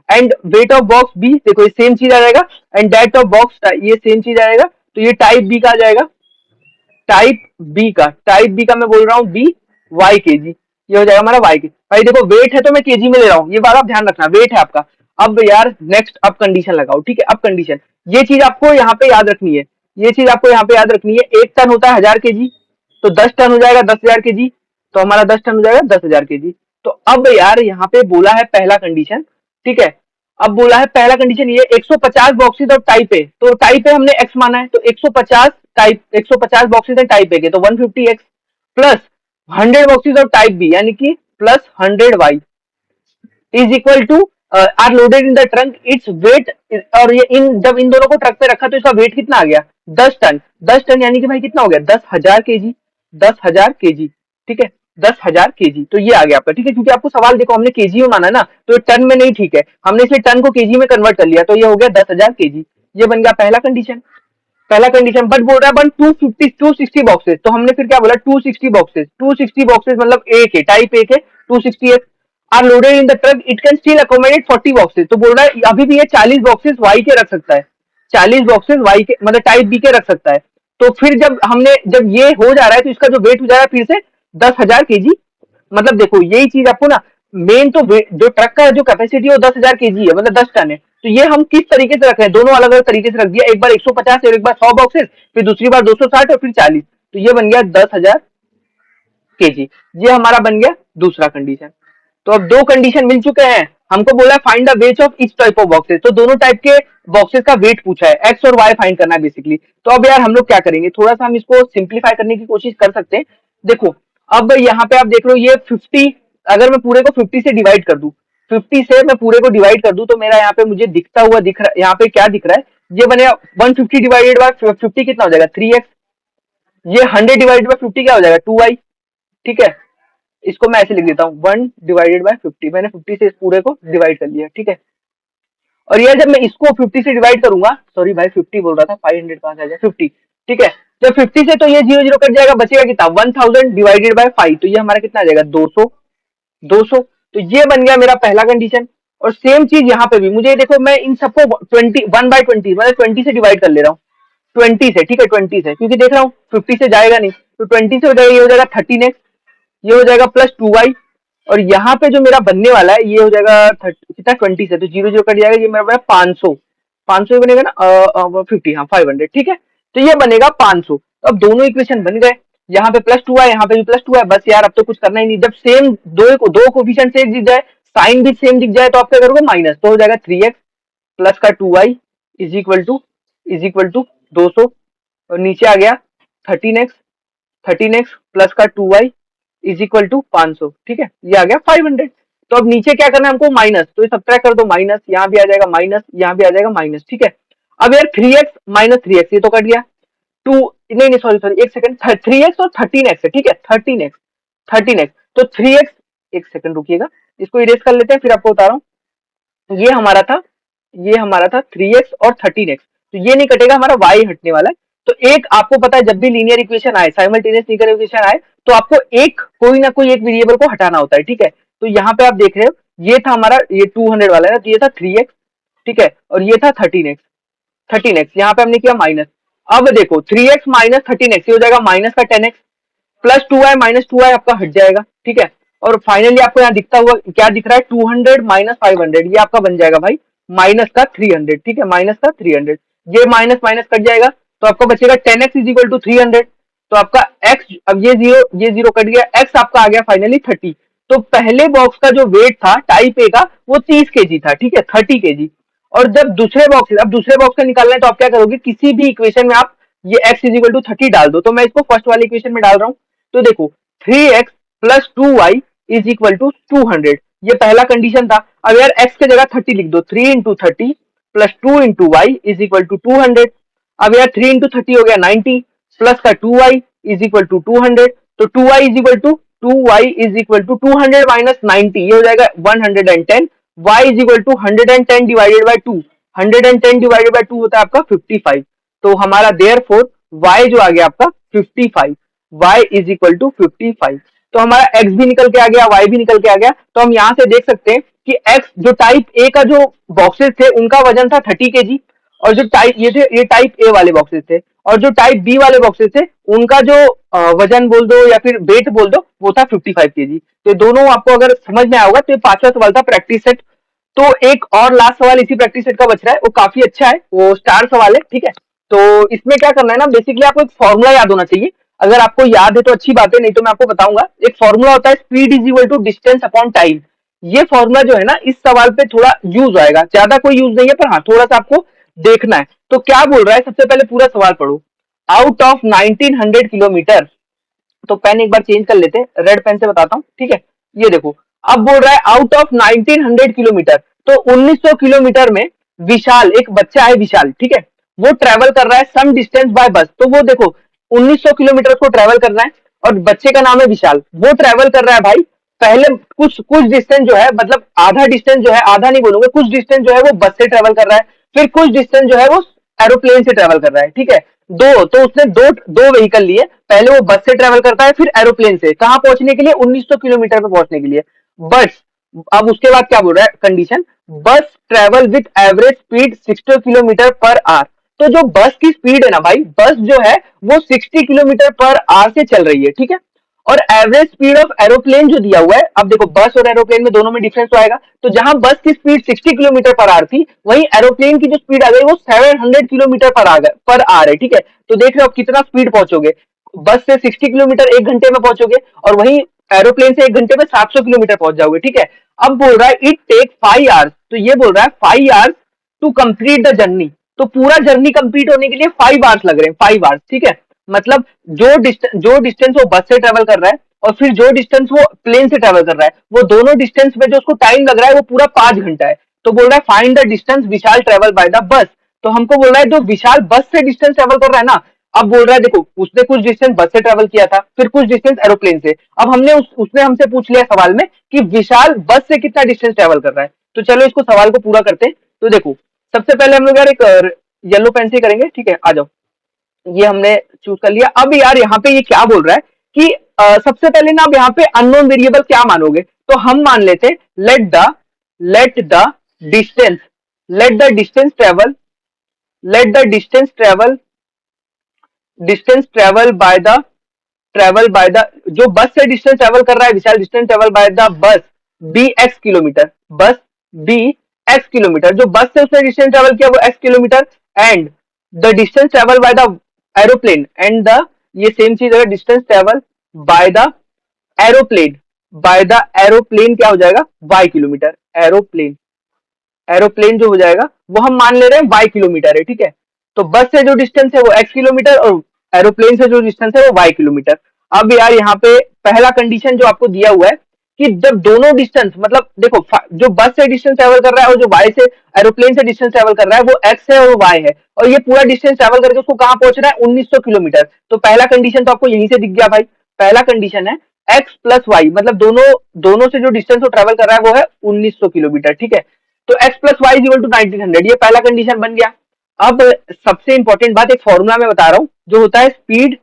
and weight of box B, देखो ये सेम चीज आ जाएगा, एंड डेट ऑफ बॉक्स ये सेम चीज आ जाएगा, तो ये टाइप बी का आ जाएगा, टाइप बी का मैं बोल रहा हूँ बी वाई के जी, ये हो जाएगा हमारा वाई के। भाई देखो वेट है तो मैं केजी में ले रहा हूँ, ये बात आप ध्यान रखना, वेट है आपका। अब यार नेक्स्ट अब कंडीशन लगाओ, ठीक है, अब कंडीशन, ये चीज आपको यहाँ पे याद रखनी है, ये चीज आपको यहाँ पे याद रखनी है। एक टन होता है 1000 के जी, तो 10 टन हो जाएगा 10,000 के जी, तो हमारा 10 टन हो जाएगा 10,000 के जी। तो अब यार यहाँ पे बोला है पहला कंडीशन, ठीक है, अब बोला है पहला कंडीशन ये 150 बॉक्सेस ऑफ टाइप ए, तो टाइप ए हमने एक्स माना है, तो 150 टाइप 150 बॉक्सेस है टाइप ए के, तो 150 X plus 100 boxes of type B यानी कि plus 100 Y is equal to are loaded in the trunk its weight. और ये इन जब इन दोनों को ट्रक पे रखा तो इसका वेट कितना आ गया, 10 टन। 10 टन यानी कि भाई कितना हो गया, 10,000 के जी, 10,000 के जी, ठीक है, 10,000 के जी। तो ये आ गया आपका, ठीक है, क्योंकि आपको सवाल देखो हमने केजी में माना ना, तो टन में नहीं, ठीक है, हमने इसे टन को केजी में कन्वर्ट कर लिया, तो ये हो गया 10,000 के जी। ये बन गया पहला कंडीशन, पहला कंडीशन। बट बोल रहा है बन 260 बॉक्सेस, तो हमने फिर क्या बोला, 260 बॉक्सेस मतलब ए के, टाइप ए के 260 are loaded in the truck it can still accommodate 40 boxes. तो बोल रहा है अभी भी ये 40 बॉक्सेस वाई के रख सकता है, 40 बॉक्सेस वाई के मतलब टाइप बी के रख सकता है। तो फिर जब ये हो जा रहा है तो इसका जो वेट हो जा रहा है फिर से 10,000 के जी। मतलब देखो यही चीज आपको ना, मेन तो जो ट्रक का जो कैपेसिटी है वो 10,000 के जी है, मतलब 10 टन है। तो ये हम किस तरीके से रख रहे हैं, दोनों अलग अलग तरीके से रख दिया, एक बार 150 और एक बार 100 बॉक्सेस, फिर दूसरी बार 260 और फिर 40, तो ये बन गया 10,000 के जी। ये हमारा बन गया दूसरा कंडीशन। तो अब दो कंडीशन मिल चुके हैं, हमको बोला find the weight of each type of boxes, तो दोनों टाइप के बॉक्सेस का वेट पूछा है, एक्स और वाई फाइंड करना है बेसिकली। तो अब यार हम लोग क्या करेंगे, थोड़ा सा हम इसको सिंप्लीफाई करने की कोशिश कर सकते हैं। देखो अब यहाँ पे आप देख लो ये 50, अगर मैं पूरे को 50 से डिवाइड कर दूं, 50 से मैं पूरे को डिवाइड कर दूं, तो मेरा यहाँ पे मुझे दिखता हुआ दिख रहा है, यहाँ पे क्या दिख रहा है, ये बनेगा 150 डिवाइडेड बाय 50 कितना हो जाएगा 3x, ये 100 डिवाइडेड बाय 50 क्या हो जाएगा 2y, ठीक है। इसको मैं ऐसे लिख देता हूँ 1 डिवाइडेड बाय 50, मैंने 50 से इस पूरे को डिवाइड कर लिया, ठीक है। और ये जब मैं इसको 50 से डिवाइड करूंगा, सॉरी भाई 50 बोल रहा था, 500 कहां से आ जाए 50, ठीक है। जब 50 से तो ये 0 0 कट जाएगा, बचेगा कितना 1000 डिवाइडेड बाय 5, तो ये हमारा कितना आ जाएगा 200, 200। तो ये बन गया मेरा पहला कंडीशन। और सेम चीज यहाँ पे भी मुझे देखो, मैं इन सबको 1/20 मतलब 20 से डिवाइड कर ले रहा हूँ, 20 से, ठीक है, 20 से, क्योंकि देख रहा हूँ 50 से जाएगा नहीं, तो 20 से हो जाएगा, ये हो जाएगा 13x, ये हो जाएगा प्लस 2y। और यहाँ पे जो मेरा बनने वाला है ये हो जाएगा कितना 20 से, तो 0 0 कट जाएगा, ये मेरा बनेगा 500, 500 बनेगा ना 50, हाँ 500, ठीक है। तो ये बनेगा 500। तो अब दोनों इक्वेशन बन गए, यहाँ पे प्लस 2 है, यहाँ पे भी प्लस 2 है, बस यार अब तो कुछ करना ही नहीं। जब सेम दो कोफिशिएंट से दिख जाए, साइन भी सेम दिख जाए, तो आप क्या करोगे माइनस, तो हो जाएगा 3x प्लस का 2y इज इक्वल टू 200, और नीचे आ गया 13x, 13x प्लस का 2y इज इक्वल टू 500, ठीक है, ये आ गया 500। तो अब नीचे क्या करना है हमको माइनस, तो ये सब्ट्रैक्ट कर दो, माइनस यहाँ भी आ जाएगा माइनस, यहाँ भी आ जाएगा माइनस, ठीक है। अब यार 3x माइनस 3x ये तो कट गया, टू नहीं नहीं सॉरी सॉरी एक सेकंड, 3x और 13x है, ठीक है, 13x, 13x तो 3x, एक सेकंड रुकिएगा, इसको इरेज कर लेते हैं फिर आपको बता रहा हूँ। ये हमारा था 3x और 13x, तो ये नहीं कटेगा, हमारा y हटने वाला है। तो एक आपको पता है जब भी लीनियर इक्वेशन आए, साइमल्टेनियस लीनियर इक्वेशन आए, तो आपको एक कोई ना कोई एक वेरिएबल को हटाना होता है, ठीक है। तो यहाँ पे आप देख रहे हो ये था हमारा, ये 200 वाला है, तो ये था 3x, ठीक है, और ये था 13x, 13x यहाँ पे हमने किया माइनस। अब देखो 3x माइनस 13x ये हो जाएगा माइनस का 10x, plus 2y minus 2y आपका हट जाएगा, ठीक है। और फाइनली आपको यहाँ दिखता हुआ क्या दिख रहा है 200 माइनस 500, ये आपका बन जाएगा भाई माइनस का 300, ठीक है, माइनस का 300। ये माइनस माइनस कट जाएगा, तो आपका बचेगा 10x इज इक्वल टू 300। तो आपका x, अब ये जीरो कट गया, x आपका आ गया फाइनली 30। तो पहले बॉक्स का जो वेट था टाइप ए का वो 30 केजी था, ठीक है, 30 केजी। और जब दूसरे बॉक्स का निकालना है, तो आप क्या करोगे, किसी भी इक्वेशन में आप ये x इज इक्वल टू 30 डाल दो। तो मैं इसको फर्स्ट वाली इक्वेशन में डाल रहा हूँ, तो देखो 3x plus 2y is equal to 200, ये पहला कंडीशन था। अब यार x की जगह 30 लिख दो, 3 into 30 plus 2 into Y is equal to 200। अब यार 3 इंटू 30 हो गया 90, प्लस का 2y इज इक्वल टू 200, तो 2y माइनस 90, ये हो जाएगा 110, y is equal to 110 divided by 2, 110 divided by 2 होता है आपका 55, तो हमारा देयरफॉर y जो आ गया आपका 55, y इज इक्वल टू 55, तो हमारा x भी निकल के आ गया, y भी निकल के आ गया, तो हम यहाँ से देख सकते हैं कि x जो टाइप ए का जो बॉक्सेस थे उनका वजन था 30 केजी, और जो टाइप ये थे ये टाइप ए वाले बॉक्सेस थे, और जो टाइप बी वाले बॉक्सेस थे उनका जो वजन बोल दो या फिर वेट बोल दो वो था 55 केजी। तो दोनों आपको अगर समझ में आया होगा, तो ये पांचवा सवाल था प्रैक्टिस सेट। तो एक और लास्ट सवाल इसी प्रैक्टिस सेट का बच रहा है, वो काफी अच्छा है, वो स्टार सवाल है, ठीक है। तो इसमें क्या करना है ना, बेसिकली आपको एक फॉर्मूला याद होना चाहिए, अगर आपको याद है तो अच्छी बात है, नहीं तो मैं आपको बताऊंगा। एक फॉर्मूला होता है speed is equal to distance upon time, ये फॉर्मूला जो है ना इस सवाल पे थोड़ा यूज आएगा, ज्यादा कोई यूज नहीं है, पर हाँ थोड़ा सा आपको देखना है। तो क्या बोल रहा है, सबसे पहले पूरा सवाल पढ़ो। आउट ऑफ 1900 किलोमीटर, तो पेन एक बार चेंज कर लेते हैं, रेड पेन से बताता हूँ, ठीक है। ये देखो, अब बोल रहा है आउट ऑफ 1900 किलोमीटर, तो 1900 किलोमीटर में विशाल, एक बच्चा है विशाल, ठीक है, वो ट्रेवल कर रहा है सम डिस्टेंस बाय बस। तो वो देखो 1900 किलोमीटर को ट्रेवल करना है, और बच्चे का नाम है विशाल, वो ट्रेवल कर रहा है भाई, पहले कुछ कुछ डिस्टेंस जो है, मतलब आधा डिस्टेंस जो है, आधा नहीं बोलूंगा, कुछ डिस्टेंस जो है वो बस से ट्रेवल कर रहा है, फिर कुछ डिस्टेंस जो है वो एरोप्लेन से ट्रेवल कर रहा है, ठीक है। दो तो उसने दो दो व्हीकल लिए, पहले वो बस से ट्रेवल करता है, फिर एरोप्लेन से, कहां पहुंचने के लिए, 1900 किलोमीटर पे पहुंचने के लिए। बस अब उसके बाद क्या बोल रहा है कंडीशन, बस travel with average speed 60 kilometre per hour. तो जो बस की स्पीड है ना भाई, बस जो है वो 60 किलोमीटर पर आवर से चल रही है, ठीक है। और एवरेज स्पीड ऑफ एरोप्लेन जो दिया हुआ है, अब देखो बस और एरोप्लेन में दोनों में डिफरेंस तो आएगा, तो जहां बस की स्पीड 60 किलोमीटर पर आवर थी, वहीं एरोप्लेन की जो स्पीड आ गई वो 700 किलोमीटर पर आवर है, ठीक है। तो देख रहे हो कितना स्पीड पहुंचोगे, बस से 60 किलोमीटर एक घंटे में पहुंचोगे, और वहीं एरोप्लेन से एक घंटे में 700 किलोमीटर पहुंच जाओगे, ठीक है। अब बोल रहा है इट टेक 5 आवर्स, तो ये बोल रहा है 5 hours to complete the journey, तो पूरा जर्नी कंप्लीट होने के लिए 5 आवर्स लग रहे हैं, 5 आवर्स, ठीक है। मतलब जो डिस्टेंस वो बस से ट्रेवल कर रहा है, और फिर जो डिस्टेंस वो प्लेन से ट्रेवल कर रहा है, वो दोनों डिस्टेंस में जो उसको टाइम लग रहा है वो पूरा 5 घंटा है। तो बोल रहा है find the distance Vishal travel by the bus, तो हमको बोल रहा है जो विशाल बस से डिस्टेंस ट्रेवल कर रहा है ना, अब बोल रहा है देखो उसने कुछ डिस्टेंस बस से ट्रेवल किया था, फिर कुछ डिस्टेंस एरोप्लेन से, अब हमने उसने हमसे पूछ लिया सवाल में कि विशाल बस से कितना डिस्टेंस ट्रेवल कर रहा है। तो चलो इसको सवाल को पूरा करते हैं। तो देखो सबसे पहले हम लोग यार एक येलो पेन से करेंगे, ठीक है, आ जाओ, ये हमने चूज कर लिया। अब यार यहाँ पे ये क्या बोल रहा है कि सबसे पहले ना अब यहाँ पे अननोन वेरिएबल क्या मानोगे, तो हम मान लेते let the distance let the distance travel let the distance travel by the जो बस से डिस्टेंस ट्रेवल कर रहा है Vishal, distance travel by the bus be X kilometre, bus be X kilometre, जो बस से उसने डिस्टेंस ट्रेवल किया वो X kilometre, and the distance travel by the aeroplane and the, ये सेम चीज है, distance travel by the aeroplane क्या हो जाएगा, वाई किलोमीटर, एरोप्लेन जो हो जाएगा वो हम मान ले रहे हैं वाई किलोमीटर है, ठीक है। तो बस से जो डिस्टेंस है वो एक्स किलोमीटर, और एरोप्लेन से जो डिस्टेंस है वो वाई किलोमीटर। अब यार यहाँ पे पहला कंडीशन जो आपको दिया हुआ है कि जब दोनों डिस्टेंस, मतलब देखो जो बस से डिस्टेंस ट्रेवल कर रहा है और जो वाई से एरोप्लेन से डिस्टेंस ट्रेवल कर रहा है वो एक्स है और वाई है, और ये पूरा डिस्टेंस ट्रेवल करके उसको कहाँ पहुंच रहा है, 1900 किलोमीटर। तो पहला कंडीशन तो आपको यहीं से दिख गया भाई, पहला कंडीशन है एक्स प्लस वाई, मतलब दोनों से जो डिस्टेंस वो ट्रेवल कर रहा है वो है 1900 किलोमीटर, ठीक है। तो x plus Y equal to 1900, ये पहला कंडीशन बन गया। अब सबसे इंपॉर्टेंट बात एक फॉर्मूला में बता रहा हूं, जो होता है speed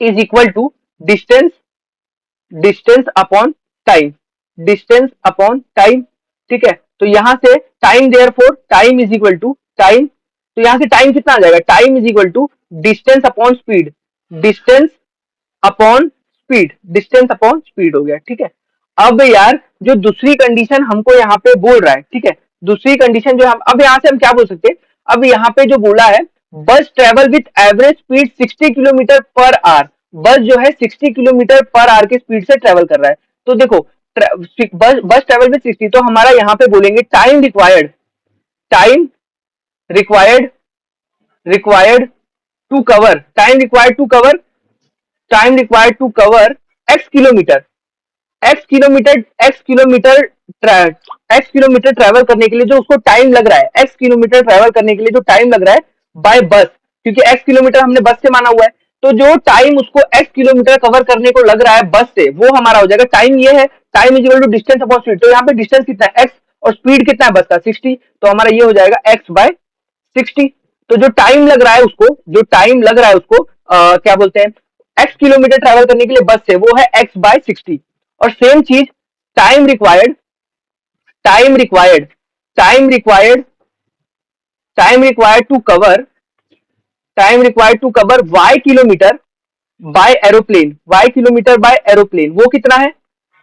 is equal to distance distance upon time distance upon time, ठीक है। तो यहां से time, therefore time is equal to time, तो यहां से टाइम कितना आ जाएगा, time is equal to distance upon speed, distance distance upon speed हो गया, ठीक है। अब यार जो दूसरी कंडीशन हमको यहाँ पे बोल रहा है, ठीक है, दूसरी कंडीशन जो हम अब यहाँ से हम क्या बोल सकते हैं, अब यहाँ पे जो बोला है बस travel with average speed 60 kilometre per hour, बस जो है 60 किलोमीटर पर आवर की स्पीड से ट्रेवल कर रहा है। तो देखो बस ट्रेवल विथ 60, तो हमारा यहाँ पे बोलेंगे time required required time required to cover X kilometre X kilometre travel करने के लिए जो उसको टाइम लग रहा है, एक्स किलोमीटर ट्रेवल करने के लिए जो टाइम लग रहा है बाय बस, क्योंकि एक्स किलोमीटर हमने बस से माना हुआ है, तो जो टाइम उसको x किलोमीटर कवर करने को लग रहा है बस से, वो हमारा हो जाएगा टाइम। ये है time is equal to distance upon speed. तो यहाँ पे डिस्टेंस कितना है x, और स्पीड कितना है बस का 60। तो हमारा ये हो जाएगा x बाय 60। तो जो टाइम लग रहा है उसको, जो टाइम लग रहा है उसको क्या बोलते हैं, x किलोमीटर ट्रैवल करने के लिए बस से, वो है x बाय 60। और सेम चीज time required, time required time required time required to cover, time required to cover y kilometre by aeroplane, y kilometre by aeroplane, वो कितना है।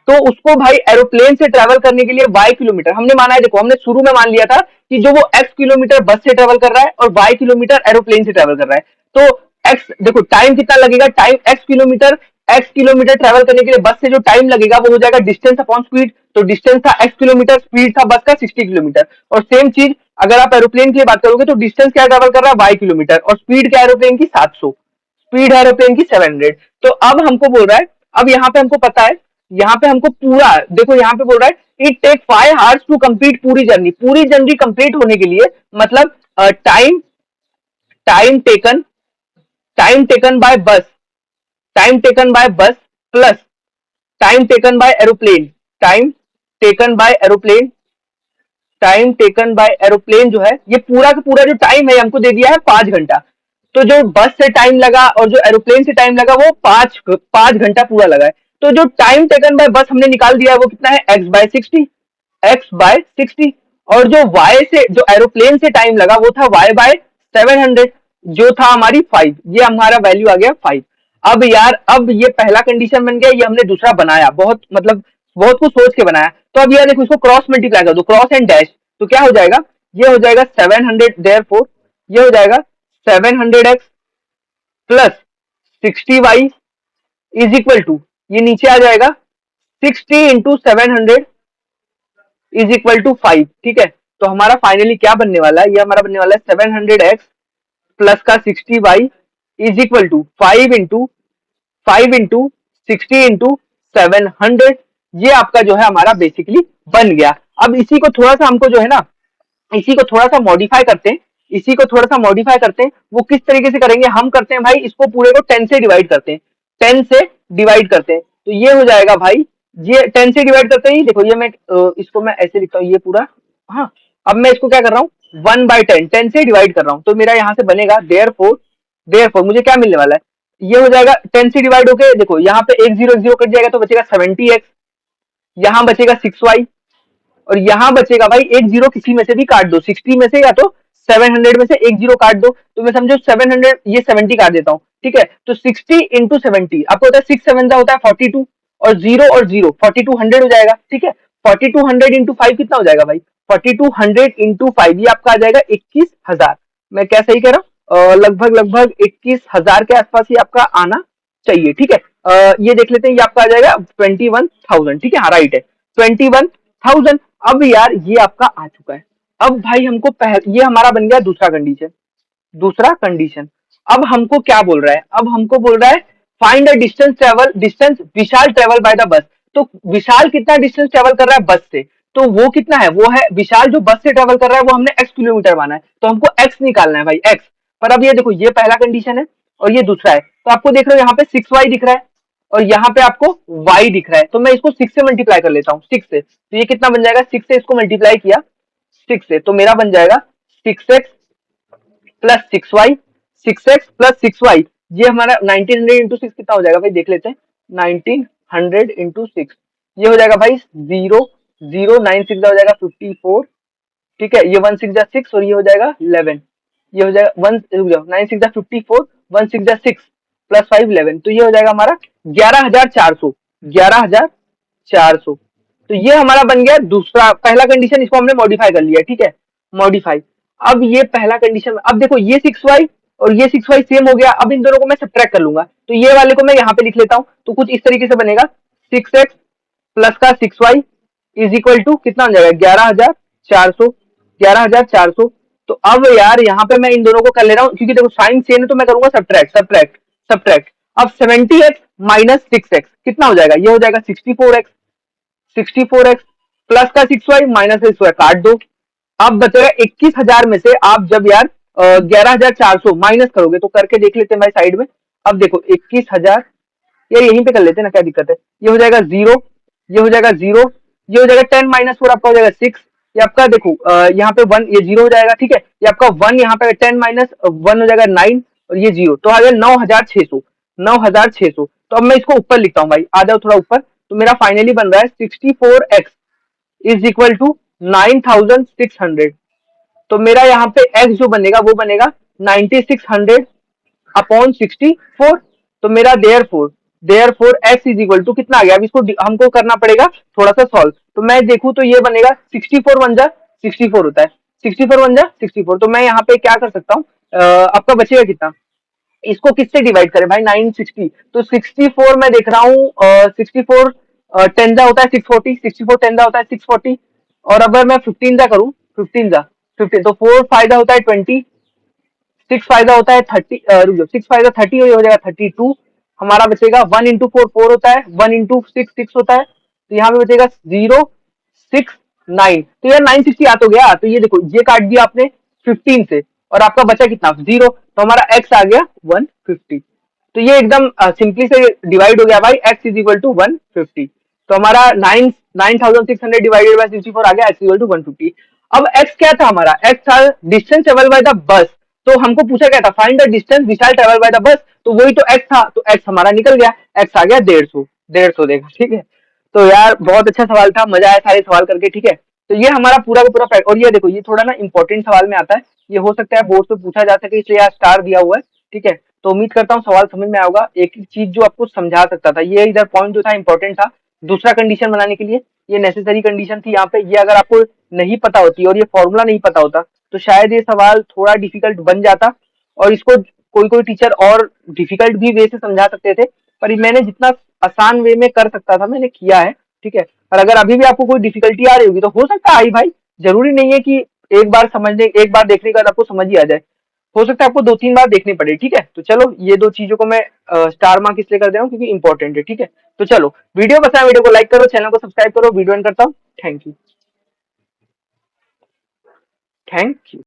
तो उसको भाई एरोप्लेन से ट्रेवल करने के लिए y किलोमीटर हमने माना है। देखो हमने शुरू में मान लिया था कि जो वो x किलोमीटर बस से ट्रेवल कर रहा है और y किलोमीटर एरोप्लेन से ट्रेवल कर रहा है। तो x देखो टाइम कितना लगेगा, टाइम x किलोमीटर ट्रेवल करने के लिए बस से जो टाइम लगेगा वो हो जाएगा डिस्टेंस अपॉन स्पीड। तो डिस्टेंस था x किलोमीटर, स्पीड था बस का 60 किलोमीटर। और सेम चीज अगर आप एरोप्लेन की बात करोगे तो डिस्टेंस क्या ट्रेवल कर रहा है y किलोमीटर, और स्पीड क्या एरोप्लेन की 700, स्पीड एरोप्लेन की 700। तो अब हमको बोल रहा है, अब यहाँ पे हमको पता है, यहाँ पे हमको पूरा देखो, यहाँ पे बोल रहा है it take 5 hours to complete पूरी जर्नी। पूरी जर्नी कंप्लीट होने के लिए मतलब time time taken time taken by bus, time taken by bus plus time taken by aeroplane, time taken by aeroplane, time taken by aeroplane जो है, ये पूरा का पूरा जो टाइम है हमको दे दिया है 5 घंटा। तो जो बस से टाइम लगा और जो एरोप्लेन से टाइम लगा वो 5 घंटा पूरा लगा है। तो जो टाइम टेकन बाय बस हमने निकाल दिया है वो कितना है x बाय 60, x/60। और जो y से, जो एरोप्लेन से टाइम लगा वो था y बाय 700, जो था हमारी 5। ये हमारा वैल्यू आ गया 5। अब यार, अब ये पहला कंडीशन बन गया, ये हमने दूसरा बनाया, बहुत मतलब बहुत कुछ सोच के बनाया। तो अब यार देखो, इसको क्रॉस मल्टीप्लाई कर दो, क्रॉस एंड डैश, तो क्या हो जाएगा, ये हो जाएगा 700, देयरफॉर ये हो जाएगा 700x plus 60y is equal to, ये नीचे आ जाएगा 60 इंटू 700 इज इक्वल टू 5। ठीक है, तो हमारा फाइनली क्या बनने वाला है, ये हमारा बनने वाला है 700x प्लस का 60y is equal to 5 into 60 into 700। ये आपका जो है हमारा बेसिकली बन गया। अब इसी को थोड़ा सा हमको जो है ना, इसी को थोड़ा सा मॉडिफाई करते हैं, इसी को थोड़ा सा मॉडिफाई करते हैं। वो किस तरीके से करेंगे, हम करते हैं भाई, इसको पूरे को 10 से डिवाइड करते हैं, 10 से डिवाइड करते हैं। तो ये हो जाएगा भाई, ये 10 से डिवाइड करते ही देखो, ये मैं इसको मैं ऐसे लिखता हूँ, ये पूरा। हाँ, अब मैं इसको क्या कर रहा हूँ, 1/10, 10 से डिवाइड कर रहा हूँ। तो मेरा यहाँ से बनेगा देयरफॉर मुझे क्या मिलने वाला है, ये हो जाएगा 10 से डिवाइड होके, देखो यहाँ पे एक जीरो जीरो कट जाएगा तो बचेगा 70x, यहाँ बचेगा 6y, और यहाँ बचेगा भाई एक जीरो किसी में से भी काट दो, 60 में से या तो 700 में से एक जीरो काट दो। तो मैं समझो 700, ये 70 काट देता हूँ। ठीक है, तो 60 इंटू 70 आपको होता है 6 7 होता है 42, और जीरो 4200 हो जाएगा। ठीक है, 4200 इंटू 5 कितना हो जाएगा भाई, 4200 इंटू 5 ये आपका आ जाएगा 21,000। मैं क्या सही कह रहा हूँ, लगभग लगभग 21,000 के आसपास ही आपका आना चाहिए। ठीक है, ये देख लेते हैं, ये आपका आ जाएगा 21,000। ठीक है, हाँ राइट है, 21,000। अब यार ये आपका आ चुका है। अब भाई हमको ये हमारा बन गया दूसरा कंडीशन, दूसरा कंडीशन। अब हमको क्या बोल रहा है, अब हमको बोल रहा है find the distance Vishal travel by the bus. तो विशाल कितना डिस्टेंस ट्रेवल कर रहा है बस से, तो वो कितना है, वो है विशाल जो बस से ट्रेवल कर रहा है वो हमने x किलोमीटर माना है, तो हमको x निकालना है भाई, x। पर अब ये देखो, ये पहला कंडीशन है और ये दूसरा है। तो आपको देख रहे हो यहाँ पे 6y दिख रहा है और यहाँ पे आपको y दिख रहा है, तो मैं इसको 6 से मल्टीप्लाई कर लेता हूँ, 6 से। तो ये कितना बन जाएगा, 6 से इसको मल्टीप्लाई किया 6 से, तो मेरा बन जाएगा 6x plus 6y, 6x plus 6y। ये हमारा 1900 इंटू 6 कितना हो जाएगा भाई, देख लेते हैं, 1900 इंटू 6 ये हो जाएगा भाई 0 हो जाएगा 54। ठीक है, ये 1 6 जा 6 और ये हो जाएगा 11, ये हो जाएगा 1 रुक जाओ, 9 6 जा 54, 1 6 जा 6 प्लस 5 11, तो ये हो जाएगा हमारा 11,400, 11,400। तो ये हमारा बन गया दूसरा, पहला कंडीशन, इसको हमने मॉडिफाई कर लिया। ठीक है, मॉडिफाई। अब ये पहला कंडीशन, अब देखो ये 6y और ये 6y सेम हो गया। अब इन दोनों को मैं सब्ट्रैक्ट कर लूंगा, तो ये वाले को मैं यहाँ पे लिख लेता हूँ, तो कुछ इस तरीके से बनेगा 6x प्लस का 6y इज इक्वल टू कितना हो जाएगा 11,400, 11,400। तो अब यार यहाँ पे मैं इन दोनों को कर ले रहा हूँ, क्योंकि देखो साइन सेम है तो मैं करूंगा सब्ट्रैक्ट। अब 70x माइनस 6x कितना हो जाएगा, ये हो जाएगा 64x प्लस का 6y माइनस 6y काट दो। अब बचेगा 21,000 में से आप जब यार 11,400 माइनस करोगे, तो करके देख लेते हैं भाई साइड में। अब देखो 21,000, यार यहीं पे कर लेते हैं ना, क्या दिक्कत है। ये हो जाएगा 0, ये हो जाएगा 0, ये हो जाएगा 10 - 4 आपका हो जाएगा 6। ये आपका देखो यहाँ पे 1, ये 0 हो जाएगा, ठीक है। ये आपका 1 यहाँ पे 10 - 1 हो जाएगा 9, और ये 0 तो आ गया 9,600, 9,600। तो अब मैं इसको ऊपर लिखता हूँ भाई, आ जाओ थोड़ा ऊपर। तो मेरा फाइनली बन रहा है 64x इज इक्वल टू 9,600। तो मेरा यहाँ पे x जो बनेगा वो बनेगा 9600 अपॉन 64। तो मेरा therefore X is equal to कितना आ गया। अब इसको हमको करना पड़ेगा थोड़ा सा सॉल्व। तो मैं देखूं तो ये बनेगा 64 वन जा 64 होता है, 64 वन जा 64। तो मैं यहाँ पे क्या कर सकता हूँ, आपका बचेगा कितना, इसको किससे डिवाइड करें भाई, 960। तो 64 मैं देख रहा हूँ 64 टेंजा होता है 640, 64 टेंजा होता है 640। और अगर मैं 15 जा करूँ, 15 जा 15, तो 4 फायदा होता है 20, 6 फायदा होता है 30, रुक जाओ, 6 फायदा 30 हो जाएगा 32। हमारा बचेगा 1 × 4 4 होता है, 1 × 6 6 होता है। तो यहाँ पे बचेगा 069। तो यार 960 आ तो गया। तो ये देखो ये काट दिया आपने 15 से, और आपका बचा कितना 0। तो हमारा x आ गया 150। तो ये एकदम सिंपली से डिवाइड हो गया भाई, x इज इक्वल टू 150। तो हमारा 9,600 डिवाइडेड बाय 64 आ गया x इक्वल टू 150। अब x क्या था हमारा, x था distance travel by the bus. तो हमको पूछा क्या था, find the distance which are travel by the bus. तो वही तो x था, तो x हमारा निकल गया, x आ गया 150, 150 देखा, ठीक है। तो यार बहुत अच्छा सवाल था, मजा आया सारे सवाल करके, ठीक है। तो ये हमारा पूरा का पूरा और ये देखो ये थोड़ा ना इंपॉर्टेंट सवाल में आता है, ये हो सकता है बोर्ड से पूछा जा सके, इसलिए यहाँ स्टार दिया हुआ है, ठीक है। तो उम्मीद करता हूँ सवाल समझ में आया होगा। एक एक चीज जो आपको समझा सकता था, ये इधर पॉइंट जो था इंपॉर्टेंट था। दूसरा कंडीशन बनाने के लिए ये नेसेसरी कंडीशन थी यहाँ पे, ये अगर आपको नहीं पता होती और ये फॉर्मूला नहीं पता होता तो शायद ये सवाल थोड़ा डिफिकल्ट बन जाता, और इसको कोई कोई टीचर और डिफिकल्ट भी वे से समझा सकते थे। पर मैंने जितना आसान वे में कर सकता था मैंने किया है, ठीक है। और अगर अभी भी आपको कोई डिफिकल्टी आ रही होगी तो हो सकता है आई भाई, जरूरी नहीं है कि एक बार देखने के बाद आपको समझ ही आ जाए। हो सकता है आपको 2-3 बार देखनी पड़े, ठीक है। तो चलो ये दो चीजों को मैं स्टार मार्क इसलिए कर दे रहा हूँ क्योंकि इंपॉर्टेंट है, ठीक है। तो चलो वीडियो पसंद है, वीडियो को लाइक करो, चैनल को सब्सक्राइब करो, वीडियो एंड करता हूँ। Thank you. Thank you.